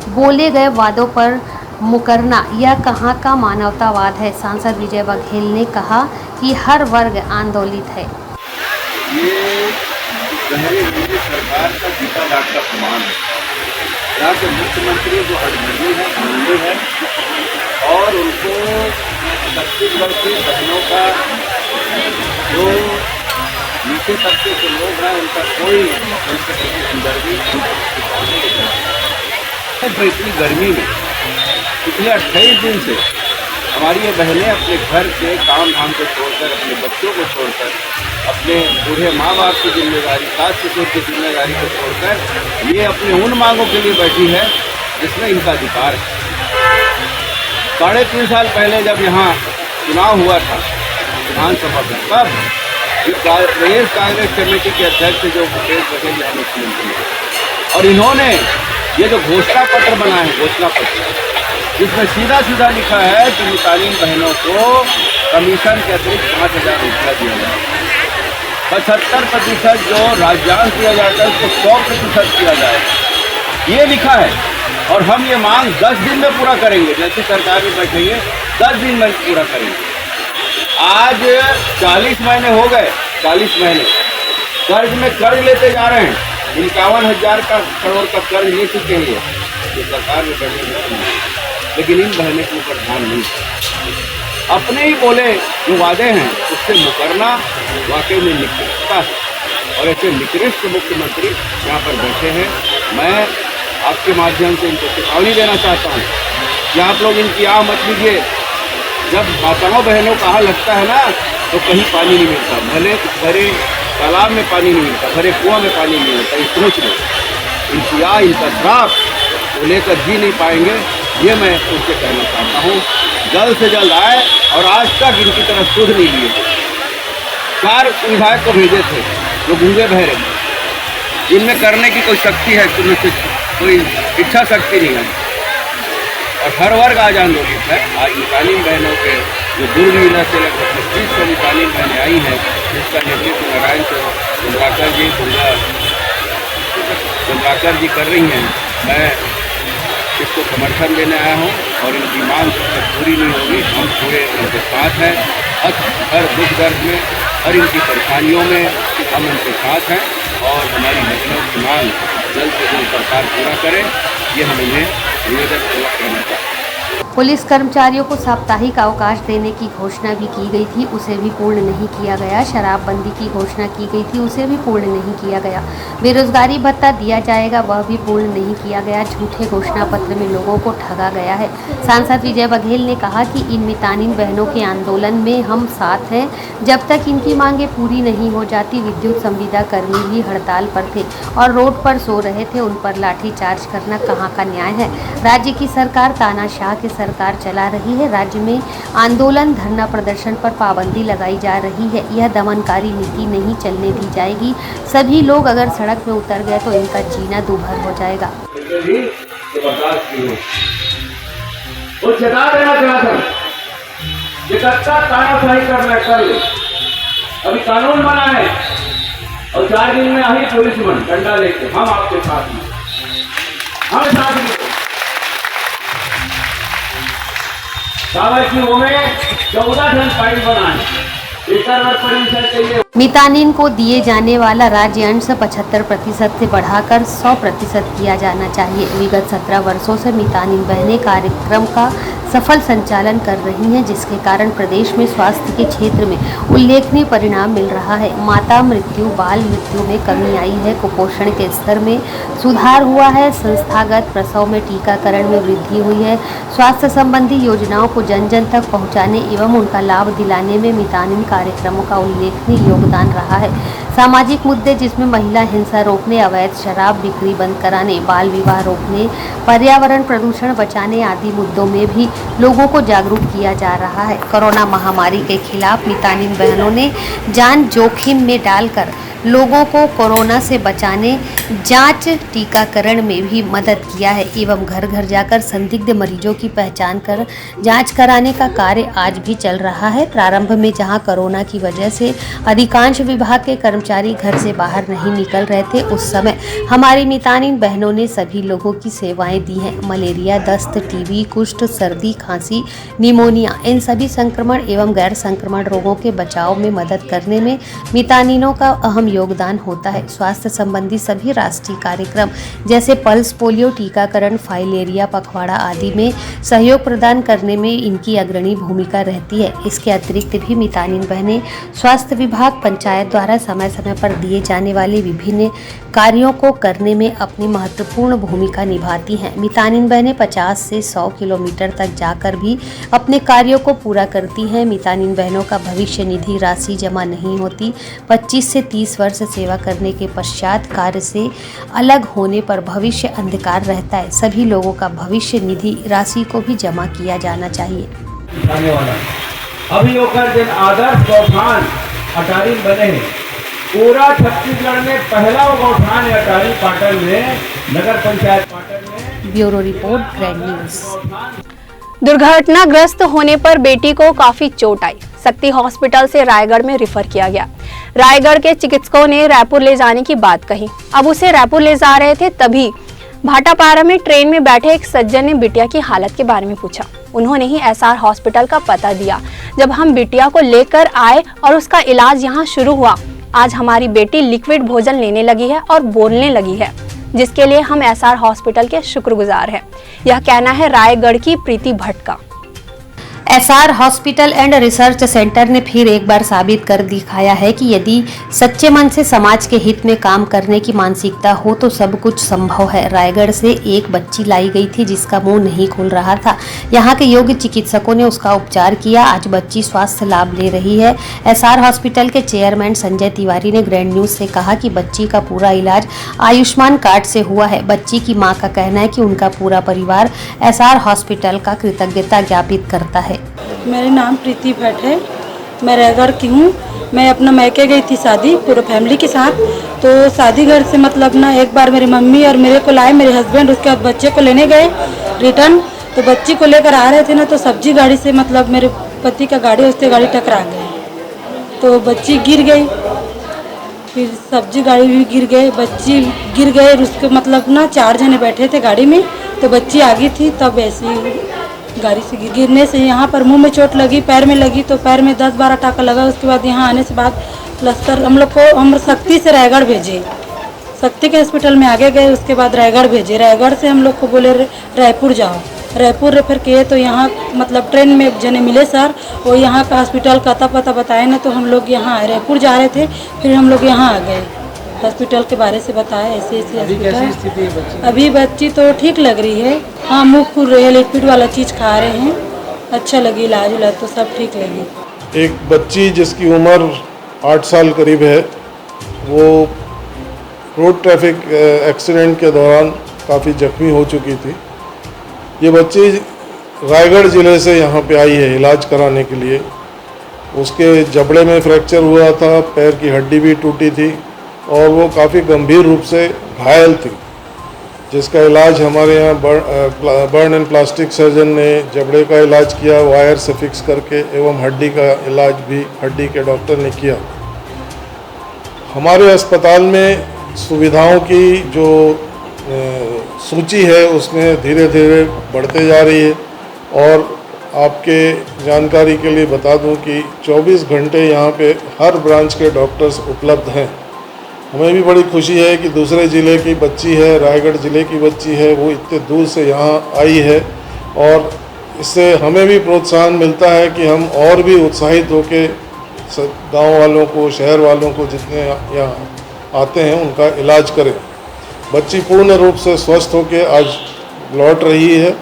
बोले गए वादों पर मुकरना यह कहाँ का मानवतावाद है। सांसद विजय बघेल ने कहा कि हर वर्ग आंदोलित है। ये सरकार का जीता लाख का प्रमाण है। यहाँ के मुख्यमंत्री जो अजनबी है, अमली है, और उनको छत्तीसगढ़ की बहनों का जो नीचे तबके के लोग हैं उनका कोई हमदर्दी नहीं। इतनी गर्मी में पिछले 28 दिन से हमारी ये बहनें अपने घर के काम धाम को छोड़कर, अपने बच्चों को छोड़कर, अपने बूढ़े माँ बाप की जिम्मेदारी, सास ससुर की जिम्मेदारी को छोड़कर ये अपनी उन मांगों के लिए बैठी है जिसमें इनका अधिकार है। 3.5 साल पहले जब यहाँ चुनाव हुआ था विधानसभा में, तब प्रदेश कांग्रेस कमेटी के अध्यक्ष जो भूपेश बघेल यहाँ मुख्यमंत्री हैं, और इन्होंने ये जो घोषणा पत्र बना है, घोषणा पत्र जिसमें सीधा सीधा लिखा है कि मितानिन बहनों को कमीशन के अतिरिक्त 5,000 रुपया दिया जाए। 75% जो राज्यांश दिया जाता है उसको 100% किया जाए, ये लिखा है। और हम ये मांग 10 दिन में पूरा करेंगे। जैसे सरकार में बैठेंगे 10 दिन में पूरा करेंगे। आज 40 महीने हो गए, 40 महीने कर्ज में कर्ज लेते जा रहे हैं। 51,000 करोड़ का कर्ज ले चुके हैं ये सरकार में बैठे, लेकिन इन बहने के ऊपर ध्यान नहीं। अपने ही बोले जो वादे हैं उससे मुकरना वाकई में निकृष्टता है, और ऐसे निकृष्ट मुख्यमंत्री यहाँ पर बैठे हैं। मैं आपके माध्यम से इनको चेतावनी देना चाहता हूँ कि आप लोग इनकी आह मत लीजिए। जब माताओं बहनों का हाल लगता है ना, तो कहीं पानी नहीं मिलता, भले भरे तालाब में पानी नहीं मिलता, भरे कुआं में पानी नहीं मिलता। ये सोच लो, इनकी आह, इनका श्राप वो लेकर जी नहीं पाएंगे। ये मैं उनसे कहना चाहता हूँ, जल्द से जल्द आए। और आज तक इनकी तरफ सुध नहीं लिए। 4 विधायक को भेजे थे जो गूंगे बहरे, जिनमें करने की कोई शक्ति है, कोई इच्छा शक्ति नहीं है, और हर वर्ग आज आंदोलित है। आज मितानिन बहनों के जो दुर्ग जिला से लगभग 2500 मितानिन बहनें आई हैं, जिसका नेतृत्व नारायण चंद्राकर जी कर रही हैं। मैं इसको समर्थन देने आया हूँ, और इनकी मांग पूरी नहीं होगी, हम पूरे उनके साथ हैं। हर दुख दर्द में, हर इनकी परेशानियों में हम उनके साथ हैं, और हमारी बहनों की मांग जल्द से जल्द सरकार पूरा करे, ये हम इन्हें निवेदन पूर्वक कहना चाहते हैं। पुलिस कर्मचारियों को साप्ताहिक अवकाश देने की घोषणा भी की गई थी, उसे भी पूर्ण नहीं किया गया। शराबबंदी की घोषणा की गई थी, उसे भी पूर्ण नहीं किया गया। बेरोजगारी भत्ता दिया जाएगा, वह भी पूर्ण नहीं किया गया। झूठे घोषणा पत्र में लोगों को ठगा गया है। सांसद विजय बघेल ने कहा कि इन मितानिन बहनों के आंदोलन में हम साथ हैं। जब तक इनकी मांगें पूरी नहीं हो जाती, विद्युत संविदा कर्मी भी हड़ताल पर थे और रोड पर सो रहे थे, उन पर लाठीचार्ज करना कहाँ का न्याय है। राज्य की सरकार तानाशाह की सरकार चला रही है। राज्य में आंदोलन, धरना प्रदर्शन पर पाबंदी लगाई जा रही है। यह दमनकारी नीति नहीं चलने दी जाएगी। सभी लोग अगर सड़क में उतर गए तो इनका जीना दूभर हो जाएगा। अभी कानून बना है, और 4 दिन में आई पुलिस बन डंडा लेके हम आपके साथ हैं, हम साथ हैं। कागज की वो में 14 टन पाइप बनाए, सर्वर परमिशन चाहिए। मितानिन को दिए जाने वाला राज्य अंश 75% से बढ़ाकर 100% किया जाना चाहिए। विगत 17 वर्षों से मितानिन बहनें कार्यक्रम का सफल संचालन कर रही हैं, जिसके कारण प्रदेश में स्वास्थ्य के क्षेत्र में उल्लेखनीय परिणाम मिल रहा है। माता मृत्यु, बाल मृत्यु में कमी आई है, कुपोषण के स्तर में सुधार हुआ है, संस्थागत प्रसव में टीकाकरण में वृद्धि हुई है। स्वास्थ्य संबंधी योजनाओं को जन जन तक पहुंचाने एवं उनका लाभ दिलाने में मितानिन कार्यक्रमों का उल्लेखनीय योगदान रहा है। सामाजिक मुद्दे जिसमें महिला हिंसा रोकने, अवैध शराब बिक्री बंद कराने, बाल विवाह रोकने, पर्यावरण प्रदूषण बचाने आदि मुद्दों में भी लोगों को जागरूक किया जा रहा है। कोरोना महामारी के खिलाफ मितानिन बहनों ने जान जोखिम में डालकर लोगों को कोरोना से बचाने, जांच, टीकाकरण में भी मदद किया है एवं घर घर जाकर संदिग्ध मरीजों की पहचान कर जांच कराने का कार्य आज भी चल रहा है। प्रारंभ में जहां कोरोना की वजह से अधिकांश विभाग के कर्मचारी घर से बाहर नहीं निकल रहे थे, उस समय हमारी मितानिन बहनों ने सभी लोगों की सेवाएं दी हैं। मलेरिया, दस्त, टीबी, कुष्ठ, सर्दी, खांसी, निमोनिया, इन सभी संक्रमण एवं गैर संक्रमण रोगों के बचाव में मदद करने में मितानिनों का अहम योगदान होता है। स्वास्थ्य संबंधी सभी राष्ट्रीय कार्यक्रम जैसे पल्स पोलियो टीकाकरण, फाइलेरिया पखवाड़ा आदि में सहयोग प्रदान करने में इनकी अग्रणी भूमिका रहती है। इसके अतिरिक्त भी मितानिन बहनें स्वास्थ्य विभाग, पंचायत द्वारा समय समय पर दिए जाने वाले विभिन्न कार्यों को करने में अपनी महत्वपूर्ण भूमिका निभाती हैं। मितानिन बहनें 50 से 100 किलोमीटर तक जाकर भी अपने कार्यों को पूरा करती हैं। मितानिन बहनों का भविष्य निधि राशि जमा नहीं होती। 25 से 30 वर्ष सेवा करने के पश्चात कार्य से अलग होने पर भविष्य अंधकार रहता है। सभी लोगों का भविष्य निधि राशि को भी जमा किया जाना चाहिए। अभी होकर दिन आदर्श गौठान अटारी बने हैं। पूरा छत्तीसगढ़ में पहला वो गौठान है अटारी पाटन में, नगर पंचायत पाटन में। Bureau report, grand news. दुर्घटनाग्रस्त होने पर बेटी को काफी चोट आई, शक्ति हॉस्पिटल से रायगढ़ में रिफर किया गया। रायगढ़ के चिकित्सकों ने रायपुर ले जाने की बात कही। अब उसे रायपुर ले जा रहे थे, तभी भाटापारा में ट्रेन में बैठे एक सज्जन ने बिटिया की हालत के बारे में पूछा। उन्होंने ही एसआर हॉस्पिटल का पता दिया। जब हम बिटिया को लेकर आए और उसका इलाज यहाँ शुरू हुआ, आज हमारी बेटी लिक्विड भोजन लेने लगी है और बोलने लगी है, जिसके लिए हम एसआर हॉस्पिटल के शुक्रगुजार हैं। यह कहना है रायगढ़ की प्रीति भट्ट का। SR hospital and research centre ने फिर एक बार साबित कर दिखाया है कि यदि सच्चे मन से समाज के हित में काम करने की मानसिकता हो तो सब कुछ संभव है। रायगढ़ से एक बच्ची लाई गई थी जिसका मुंह नहीं खुल रहा था। यहाँ के योग्य चिकित्सकों ने उसका उपचार किया। आज बच्ची स्वास्थ्य लाभ ले रही है। एसआर हॉस्पिटल के चेयरमैन संजय तिवारी ने ग्रैंड न्यूज से कहा कि बच्ची का पूरा इलाज आयुष्मान कार्ड से हुआ है। बच्ची की माँ का कहना है कि उनका पूरा परिवार एसआर हॉस्पिटल का कृतज्ञता ज्ञापित करता है। मेरा नाम प्रीति भट्ट है, मैं रायगढ़ की हूँ। मैं अपना मैके गई थी शादी पूरे फैमिली के साथ। तो शादी घर से मतलब ना एक बार मेरी मम्मी और मेरे को लाए, मेरे हस्बैंड, उसके बाद बच्चे को लेने गए रिटर्न। तो बच्ची को लेकर आ रहे थे ना, तो सब्जी गाड़ी से मतलब मेरे पति का गाड़ी, उससे गाड़ी टकरा गई, तो बच्ची गिर गई। फिर सब्जी गाड़ी भी गिर गई, बच्ची गिर गए। उसके मतलब ना 4 जने बैठे थे गाड़ी में, तो बच्ची आगे थी, तब ऐसी गाड़ी से गिरने से यहाँ पर मुंह में चोट लगी, पैर में लगी, तो पैर में 10-12 टाका लगा। उसके बाद यहाँ आने से बाद प्लस्तर हम लोग को हम शक्ति से रायगढ़ भेजे, शक्ति के हॉस्पिटल में आगे गए, उसके बाद रायगढ़ भेजे। रायगढ़ से हम लोग को बोले रायपुर जाओ, रायपुर रेफर किए। तो यहाँ मतलब ट्रेन में एक जने मिले सर, वो यहाँ का हॉस्पिटल का पता बताए ना, तो हम लोग यहाँ रायपुर जा रहे थे। फिर हम लोग यहाँ आ गए, हॉस्पिटल के बारे से बताया ऐसे ऐसे हॉस्पिटल। अभी बच्ची तो ठीक लग रही है, हाँ मुँह खुल रही है, लिक्विड वाला चीज़ खा रहे हैं, अच्छा लगी, इलाज उलाज तो सब ठीक लगी। एक बच्ची जिसकी उम्र 8 साल करीब है, वो रोड ट्रैफिक एक्सीडेंट के दौरान काफ़ी जख्मी हो चुकी थी। ये बच्ची रायगढ़ ज़िले से यहाँ पे आई है इलाज कराने के लिए। उसके जबड़े में फ्रैक्चर हुआ था, पैर की हड्डी भी टूटी थी और वो काफ़ी गंभीर रूप से घायल थी, जिसका इलाज हमारे यहाँ बर्न एंड प्लास्टिक सर्जन ने जबड़े का इलाज किया, वायर से फिक्स करके, एवं हड्डी का इलाज भी हड्डी के डॉक्टर ने किया। हमारे अस्पताल में सुविधाओं की जो सूची है उसमें धीरे धीरे बढ़ते जा रही है और आपके जानकारी के लिए बता दूं कि 24 घंटे यहाँ पे हर ब्रांच के डॉक्टर्स उपलब्ध हैं। हमें भी बड़ी खुशी है कि दूसरे ज़िले की बच्ची है, रायगढ़ ज़िले की बच्ची है, वो इतने दूर से यहाँ आई है और इससे हमें भी प्रोत्साहन मिलता है कि हम और भी उत्साहित होकर गांव वालों को, शहर वालों को जितने यहाँ आते हैं उनका इलाज करें। बच्ची पूर्ण रूप से स्वस्थ होकर आज लौट रही है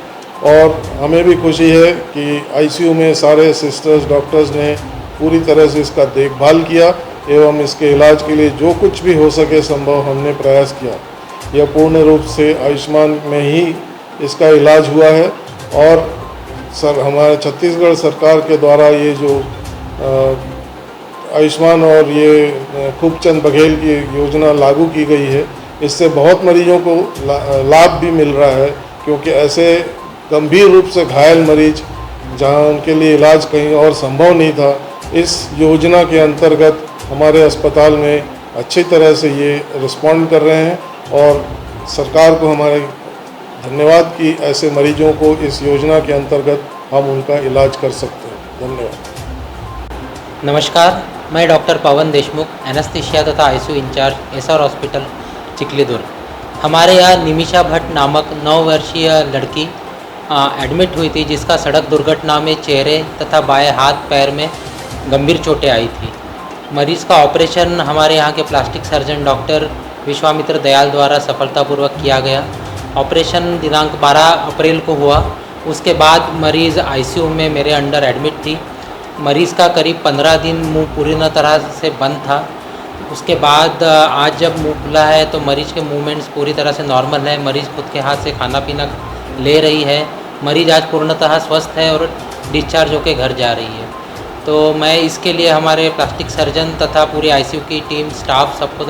और हमें भी खुशी है कि आईसीयू में सारे सिस्टर्स, डॉक्टर्स ने पूरी तरह से इसका देखभाल किया एवं इसके इलाज के लिए जो कुछ भी हो सके संभव हमने प्रयास किया। यह पूर्ण रूप से आयुष्मान में ही इसका इलाज हुआ है और हमारे छत्तीसगढ़ सरकार के द्वारा ये जो आयुष्मान और ये खूबचंद बघेल की योजना लागू की गई है, इससे बहुत मरीजों को लाभ भी मिल रहा है, क्योंकि ऐसे गंभीर रूप से घायल मरीज जहां उनके लिए इलाज कहीं और संभव नहीं था, इस योजना के अंतर्गत हमारे अस्पताल में अच्छी तरह से ये रिस्पॉन्ड कर रहे हैं और सरकार को हमारे धन्यवाद कि ऐसे मरीजों को इस योजना के अंतर्गत हम उनका इलाज कर सकते हैं। धन्यवाद। नमस्कार, मैं डॉक्टर पवन देशमुख, एनेस्थीसिया तथा ICU incharge SR hospital Chikhli Durg. हमारे यहाँ निमिषा भट्ट नामक 9 वर्षीय लड़की एडमिट हुई थी, जिसका सड़क दुर्घटना में चेहरे तथा बाएं हाथ पैर में गंभीर चोटें आई थी। मरीज़ का ऑपरेशन हमारे यहाँ के plastic surgeon doctor Vishwamitra Dayal द्वारा सफलतापूर्वक किया गया। ऑपरेशन दिनांक 12 अप्रैल को हुआ। उसके बाद मरीज़ आईसीयू में मेरे अंडर एडमिट थी। मरीज़ का करीब 15 दिन मुंह पूरी तरह से बंद था। उसके बाद आज जब मुंह खुला है तो मरीज़ के मूवमेंट्स पूरी तरह से नॉर्मल है। मरीज़ खुद के हाथ से खाना पीना ले रही है। मरीज़ आज पूर्णतः स्वस्थ है और डिस्चार्ज होकर घर जा रही है। तो मैं इसके लिए हमारे प्लास्टिक सर्जन तथा पूरी आईसीयू की टीम, स्टाफ सबको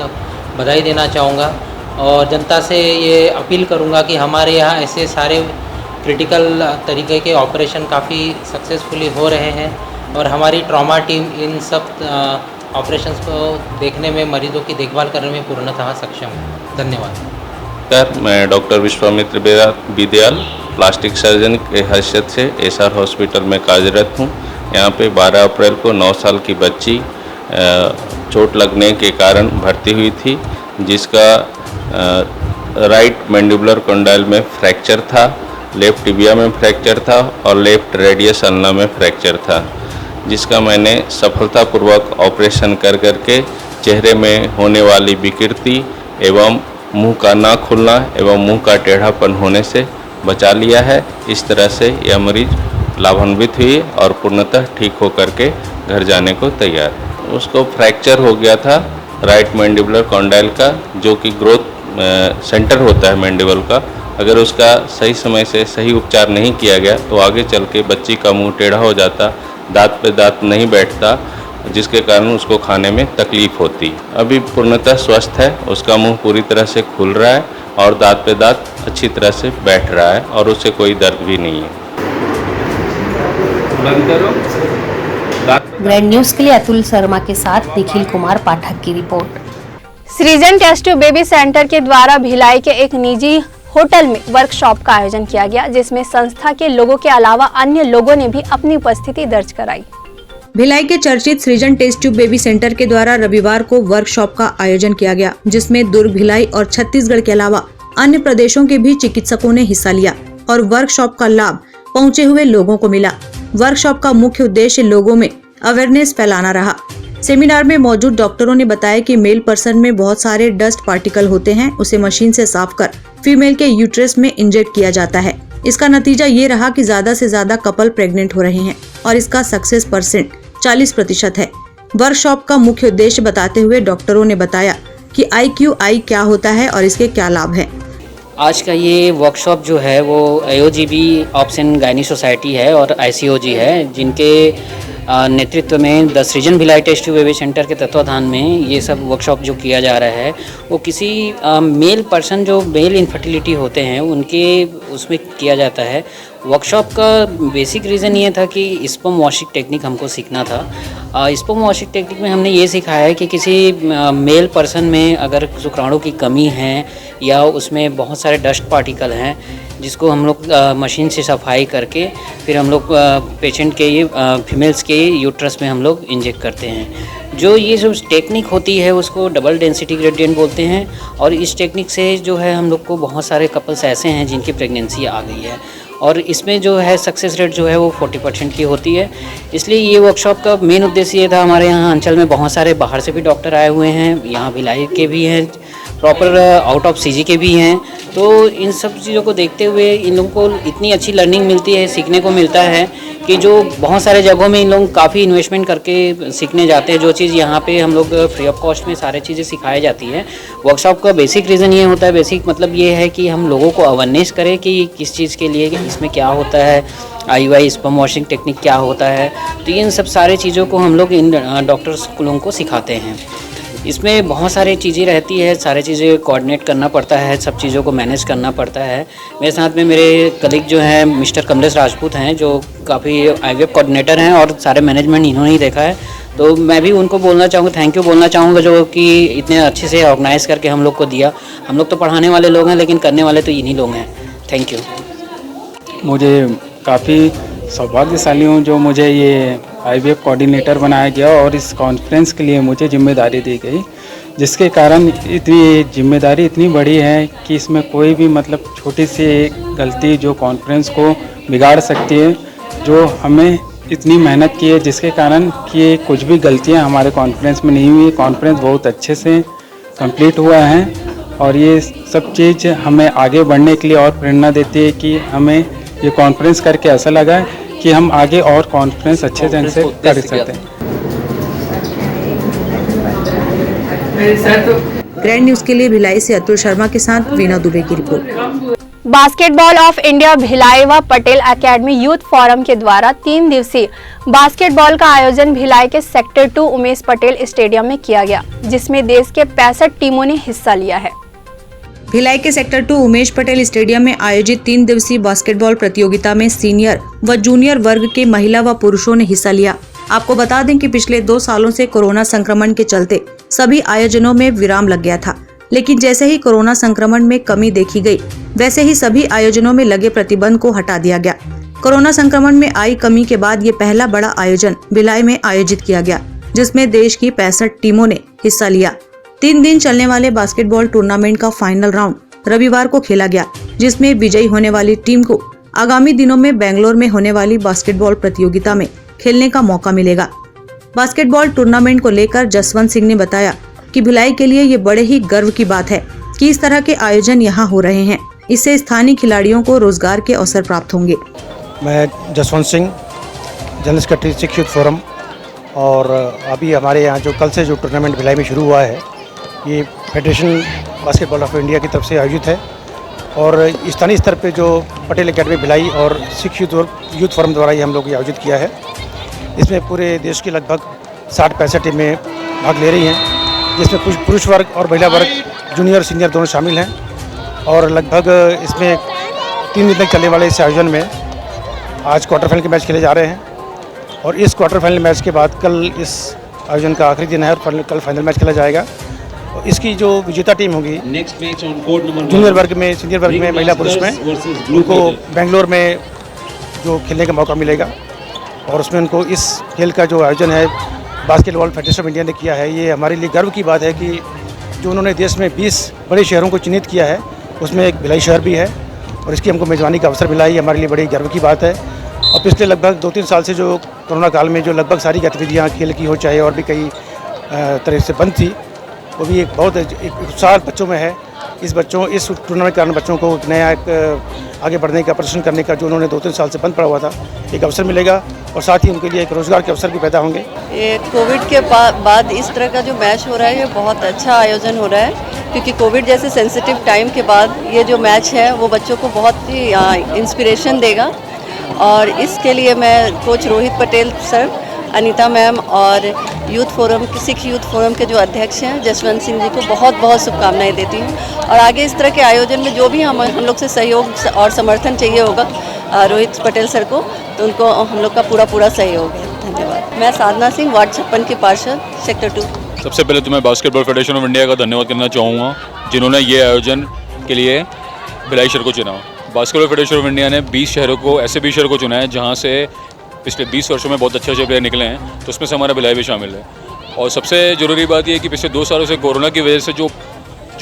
बधाई देना चाहूँगा और जनता से ये अपील करूँगा कि हमारे यहाँ ऐसे सारे क्रिटिकल तरीके के ऑपरेशन काफ़ी सक्सेसफुली हो रहे हैं और हमारी ट्रॉमा टीम इन सब ऑपरेशंस को देखने में, मरीजों की देखभाल करने में पूर्णतः सक्षम है। धन्यवाद। मैं doctor Vishwamitra Dayal plastic surgeon के हैसियत से एसआर हॉस्पिटल में कार्यरत हूँ। यहाँ पे 12 अप्रैल को 9 साल की बच्ची चोट लगने के कारण भर्ती हुई थी, जिसका राइट मैंडिबुलर कंडाइल में फ्रैक्चर था, लेफ्ट टिबिया में फ्रैक्चर था और लेफ्ट रेडियस अल्ना में फ्रैक्चर था, जिसका मैंने सफलतापूर्वक ऑपरेशन कर करके चेहरे में होने वाली विकृति एवं मुंह का ना खुलना एवं मुंह का टेढ़ापन होने से बचा लिया है। इस तरह से यह मरीज लाभान्वित हुई और पूर्णतः ठीक होकर के घर जाने को तैयार है। उसको फ्रैक्चर हो गया था राइट मैंडिबुलर कंडाइल का, जो कि ग्रोथ सेंटर होता है मैंडिबल का। अगर उसका सही समय से सही उपचार नहीं किया गया तो आगे चल के बच्ची का मुंह टेढ़ा हो जाता, दांत पे दांत नहीं बैठता, जिसके कारण उसको खाने में तकलीफ होती। अभी पूर्णतः स्वस्थ है, उसका मुंह पूरी तरह से खुल रहा है और दांत पे दांत अच्छी तरह से बैठ रहा है और उसे कोई दर्द भी नहीं है। बंद करो। ग्रैंड न्यूज के लिए अतुल शर्मा के साथ निखिल कुमार पाठक की रिपोर्ट। सृजन टेस्ट ट्यूब बेबी सेंटर के द्वारा भिलाई के एक निजी होटल में वर्कशॉप का आयोजन किया गया, जिसमें संस्था के लोगों के अलावा अन्य लोगों ने भी अपनी उपस्थिति दर्ज कराई। भिलाई के चर्चित सृजन टेस्ट ट्यूब बेबी सेंटर के द्वारा रविवार को वर्कशॉप का आयोजन किया गया, जिसमें दुर्ग, भिलाई और छत्तीसगढ़ के अलावा अन्य प्रदेशों के भी चिकित्सकों ने हिस्सा लिया और वर्कशॉप का लाभ पहुँचे हुए लोगों को मिला। वर्कशॉप का मुख्य उद्देश्य लोगों में अवेयरनेस फैलाना रहा। सेमिनार में मौजूद डॉक्टरों ने बताया कि मेल पर्सन में बहुत सारे डस्ट पार्टिकल होते हैं, उसे मशीन से साफ कर फीमेल के यूट्रस में इंजेक्ट किया जाता है। इसका नतीजा ये रहा कि ज्यादा से ज्यादा कपल प्रेग्नेंट हो रहे हैं और इसका सक्सेस परसेंट 40% है। वर्कशॉप का मुख्य उद्देश्य बताते हुए डॉक्टरों ने बताया कि IQI क्या होता है और इसके क्या लाभ है। आज का ये वर्कशॉप जो है वो AOGB ऑप्शन गायनी सोसाइटी है और ICOG है, जिनके नेतृत्व में the Srijan Bhilai test tube baby centre के तत्वाधान में ये सब वर्कशॉप जो किया जा रहा है वो किसी मेल पर्सन जो मेल इनफर्टिलिटी होते हैं उनके उसमें किया जाता है। वर्कशॉप का बेसिक रीज़न ये था कि स्पर्म वॉशिंग टेक्निक हमको सीखना था। स्पर्म वॉशिंग टेक्निक में हमने ये सिखाया है कि किसी मेल पर्सन में अगर शुक्राणु की कमी है या उसमें बहुत सारे डस्ट पार्टिकल हैं जिसको हम लोग मशीन से सफाई करके फिर हम लोग पेशेंट के ये फीमेल्स के यूट्रस में हम लोग इंजेक्ट करते हैं। जो ये जो टेक्निक होती है उसको डबल डेंसिटी ग्रेडियंट बोलते हैं और इस टेक्निक से जो है हम लोग को बहुत सारे कपल्स ऐसे हैं जिनकी प्रेगनेंसी आ गई है और इसमें जो है सक्सेस रेट जो है वो 40% की होती है। इसलिए ये वर्कशॉप का मेन उद्देश्य ये था, हमारे यहाँ अंचल में बहुत सारे बाहर से भी डॉक्टर आए हुए हैं, यहाँ भिलाई के भी हैं, प्रॉपर आउट ऑफ सीजी के भी हैं। तो इन सब चीज़ों को देखते हुए इन लोगों को इतनी अच्छी लर्निंग मिलती है, सीखने को मिलता है कि जो बहुत सारे जगहों में इन लोग काफ़ी इन्वेस्टमेंट करके सीखने जाते हैं। जो चीज़ यहाँ पे हम लोग फ्री ऑफ कॉस्ट में सारी चीज़ें सिखाई जाती है। वर्कशॉप का बेसिक रीज़न ये होता है, बेसिक मतलब ये है कि हम लोगों को अवेयरनेस करें कि किस चीज़ के लिए इसमें क्या होता है, IUI स्पर्म वॉशिंग टेक्निक क्या होता है। तो इन सब सारे चीज़ों को हम लोग इन डॉक्टर्स लोगों को सिखाते हैं। इसमें बहुत सारी चीज़ें रहती है, सारी चीज़ें कोऑर्डिनेट करना पड़ता है, सब चीज़ों को मैनेज करना पड़ता है। मेरे साथ में मेरे कलीग जो हैं मिस्टर कमलेश राजपूत हैं, जो काफ़ी IVF कोऑर्डिनेटर हैं और सारे मैनेजमेंट इन्होंने ही देखा है। तो मैं भी उनको बोलना चाहूँगा, थैंक यू बोलना चाहूँगा, जो कि इतने अच्छे से ऑर्गेनाइज़ करके हम लोग को दिया। हम लोग तो पढ़ाने वाले लोग हैं लेकिन करने वाले तो इन्हीं लोग हैं। Thank you. मुझे काफ़ी सौभाग्यशाली हूँ जो मुझे ये IVF कोऑर्डिनेटर बनाया गया और इस कॉन्फ्रेंस के लिए मुझे जिम्मेदारी दी गई, जिसके कारण इतनी जिम्मेदारी इतनी बड़ी है कि इसमें कोई भी मतलब छोटी सी गलती जो कॉन्फ्रेंस को बिगाड़ सकती है, जो हमें इतनी मेहनत की है जिसके कारण कि कुछ भी गलतियां हमारे कॉन्फ्रेंस में नहीं हुई। कॉन्फ्रेंस बहुत अच्छे से कंप्लीट हुआ है और ये सब चीज़ हमें आगे बढ़ने के लिए और प्रेरणा देती है कि हमें ये कॉन्फ्रेंस करके ऐसा लगा कि हम आगे और कॉन्फ्रेंस अच्छे ढंग से कर सकते हैं। ग्रैंड न्यूज के लिए भिलाई से अतुल शर्मा के साथ वीना दुबे की report. Basketball of India Bhilai व पटेल एकेडमी यूथ फोरम के द्वारा 3 दिवसीय बास्केटबॉल का आयोजन भिलाई के सेक्टर 2 उमेश पटेल स्टेडियम में किया गया, जिसमें देश के 65 टीमों ने हिस्सा लिया है। भिलाई के सेक्टर 2 उमेश पटेल स्टेडियम में आयोजित 3 दिवसीय बास्केटबॉल प्रतियोगिता में सीनियर व जूनियर वर्ग के महिला व पुरुषों ने हिस्सा लिया। आपको बता दें कि पिछले 2 सालों से कोरोना संक्रमण के चलते सभी आयोजनों में विराम लग गया था, लेकिन जैसे ही कोरोना संक्रमण में कमी देखी गई, वैसे ही सभी आयोजनों में लगे प्रतिबंध को हटा दिया गया। कोरोना संक्रमण में आई कमी के बाद ये पहला बड़ा आयोजन भिलाई में आयोजित किया गया, जिसमें देश की 65 टीमों ने हिस्सा लिया। 3 दिन चलने वाले बास्केटबॉल टूर्नामेंट का फाइनल राउंड रविवार को खेला गया, जिसमें विजयी होने वाली टीम को आगामी दिनों में बेंगलोर में होने वाली बास्केटबॉल प्रतियोगिता में खेलने का मौका मिलेगा। बास्केटबॉल टूर्नामेंट को लेकर जसवंत सिंह ने बताया कि भिलाई के लिए ये बड़े ही गर्व की बात है कि इस तरह के आयोजन यहाँ हो रहे हैं। इससे स्थानीय खिलाड़ियों को रोजगार के अवसर प्राप्त होंगे। मैं Jaswant Singh, general secretary Sikh youth forum, और अभी हमारे यहाँ जो कल से जो टूर्नामेंट भिलाई में शुरू हुआ है, ये फेडरेशन बास्केटबॉल ऑफ इंडिया की तरफ से आयोजित है और स्थानीय स्तर पे जो पटेल एकेडमी भिलाई और सिख यूथ फोरम द्वारा ये हम लोग आयोजित किया है। इसमें पूरे देश की लगभग 60-65 टीमें भाग ले रही हैं, जिसमें पुरुष वर्ग और महिला वर्ग, जूनियर सीनियर दोनों शामिल हैं। और लगभग इसमें 3 दिन तक चलने वाले इस आयोजन में आज क्वार्टर फाइनल के मैच खेले जा रहे हैं और इस क्वार्टर फाइनल मैच के बाद कल इस आयोजन का आखिरी दिन है और कल फाइनल मैच खेला जाएगा। और इसकी जो विजेता टीम होगी जूनियर वर्ग में, सीनियर वर्ग में, महिला पुरुष में, उनको बेंगलोर में जो खेलने का मौका मिलेगा और उसमें उनको इस खेल का जो आयोजन है बास्केटबॉल फेडरेशन ऑफ इंडिया ने किया है, ये हमारे लिए गर्व की बात है कि जो उन्होंने देश में 20 बड़े शहरों को चिन्हित किया है, उसमें एक भिलाई शहर भी है और इसकी हमको मेज़बानी का अवसर मिला, ये हमारे लिए बड़ी गर्व की बात है। और पिछले लगभग 2-3 साल से जो कोरोना काल में जो लगभग सारी गतिविधियाँ खेल की हो चाहे और भी कई तरह से बंद थी, वो भी एक बहुत एक उत्साह बच्चों में है। इस टूर्नामेंट के कारण बच्चों को नया आगे बढ़ने का, प्रदर्शन करने का जो उन्होंने 2-3 साल से बंद पड़ा हुआ था, एक अवसर मिलेगा और साथ ही उनके लिए एक रोजगार के अवसर भी पैदा होंगे। ये कोविड के बाद इस तरह का जो मैच हो रहा है, ये बहुत अच्छा आयोजन हो रहा है, क्योंकि कोविड जैसे सेंसिटिव टाइम के बाद ये जो मैच है वो बच्चों को बहुत ही इंस्पिरेशन देगा। और इसके लिए मैं coach Rohit Patel sir, Anita ma'am और सिख यूथ फोरम के जो अध्यक्ष हैं जसवंत सिंह जी को बहुत बहुत शुभकामनाएं देती हूँ। और आगे इस तरह के आयोजन में जो भी हम लोग से सहयोग और समर्थन चाहिए होगा रोहित पटेल सर को, तो उनको हम लोग का पूरा सहयोग है। धन्यवाद। मैं साधना सिंह, वार्ड 56 की पार्षद, सेक्टर 2। सबसे पहले तो मैं बास्केटबॉल फेडरेशन ऑफ इंडिया का धन्यवाद करना चाहूँगा, जिन्होंने ये आयोजन के लिए भिलाई शहर को चुना। बास्केटबॉल फेडरेशन ऑफ इंडिया ने 20 शहरों को, ऐसे 20 शहरों को चुना है जहाँ से पिछले 20 वर्षों में बहुत अच्छे अच्छे प्लेयर निकले हैं, तो उसमें से हमारा भिलाई भी शामिल है। और सबसे ज़रूरी बात यह है कि पिछले 2 सालों से कोरोना की वजह से जो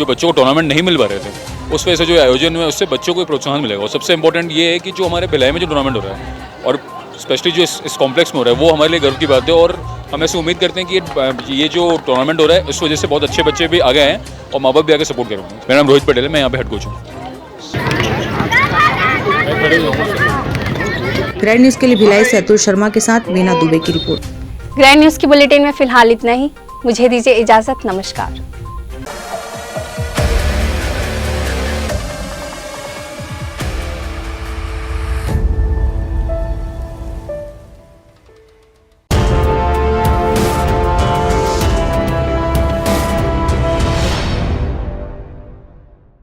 बच्चों को टूर्नामेंट नहीं मिल पा रहे थे, उस वजह से जो आयोजन हुआ है उससे बच्चों को प्रोत्साहन मिलेगा। और सबसे इंपॉर्टेंट ये है कि जो हमारे भिलाई में जो टूर्नामेंट हो रहा है और स्पेशली जो इस कॉम्प्लेक्स में हो रहा है, वो हमारे लिए गर्व की बात है। और हम ऐसे उम्मीद करते हैं कि ये जो टूर्नामेंट हो रहा है उस वजह से बहुत अच्छे बच्चे भी आ गए हैं और माँ बाप भी आगे सपोर्ट करेंगे। मेरा नाम रोहित पटेल है, मैं यहाँ पे हेड कोच हूँ। ग्रैंड न्यूज के लिए भिलाई से अतुल शर्मा के साथ वीना दुबे की रिपोर्ट। ग्रैंड न्यूज की बुलेटिन में फिलहाल इतना ही। मुझे दीजिए इजाजत। नमस्कार।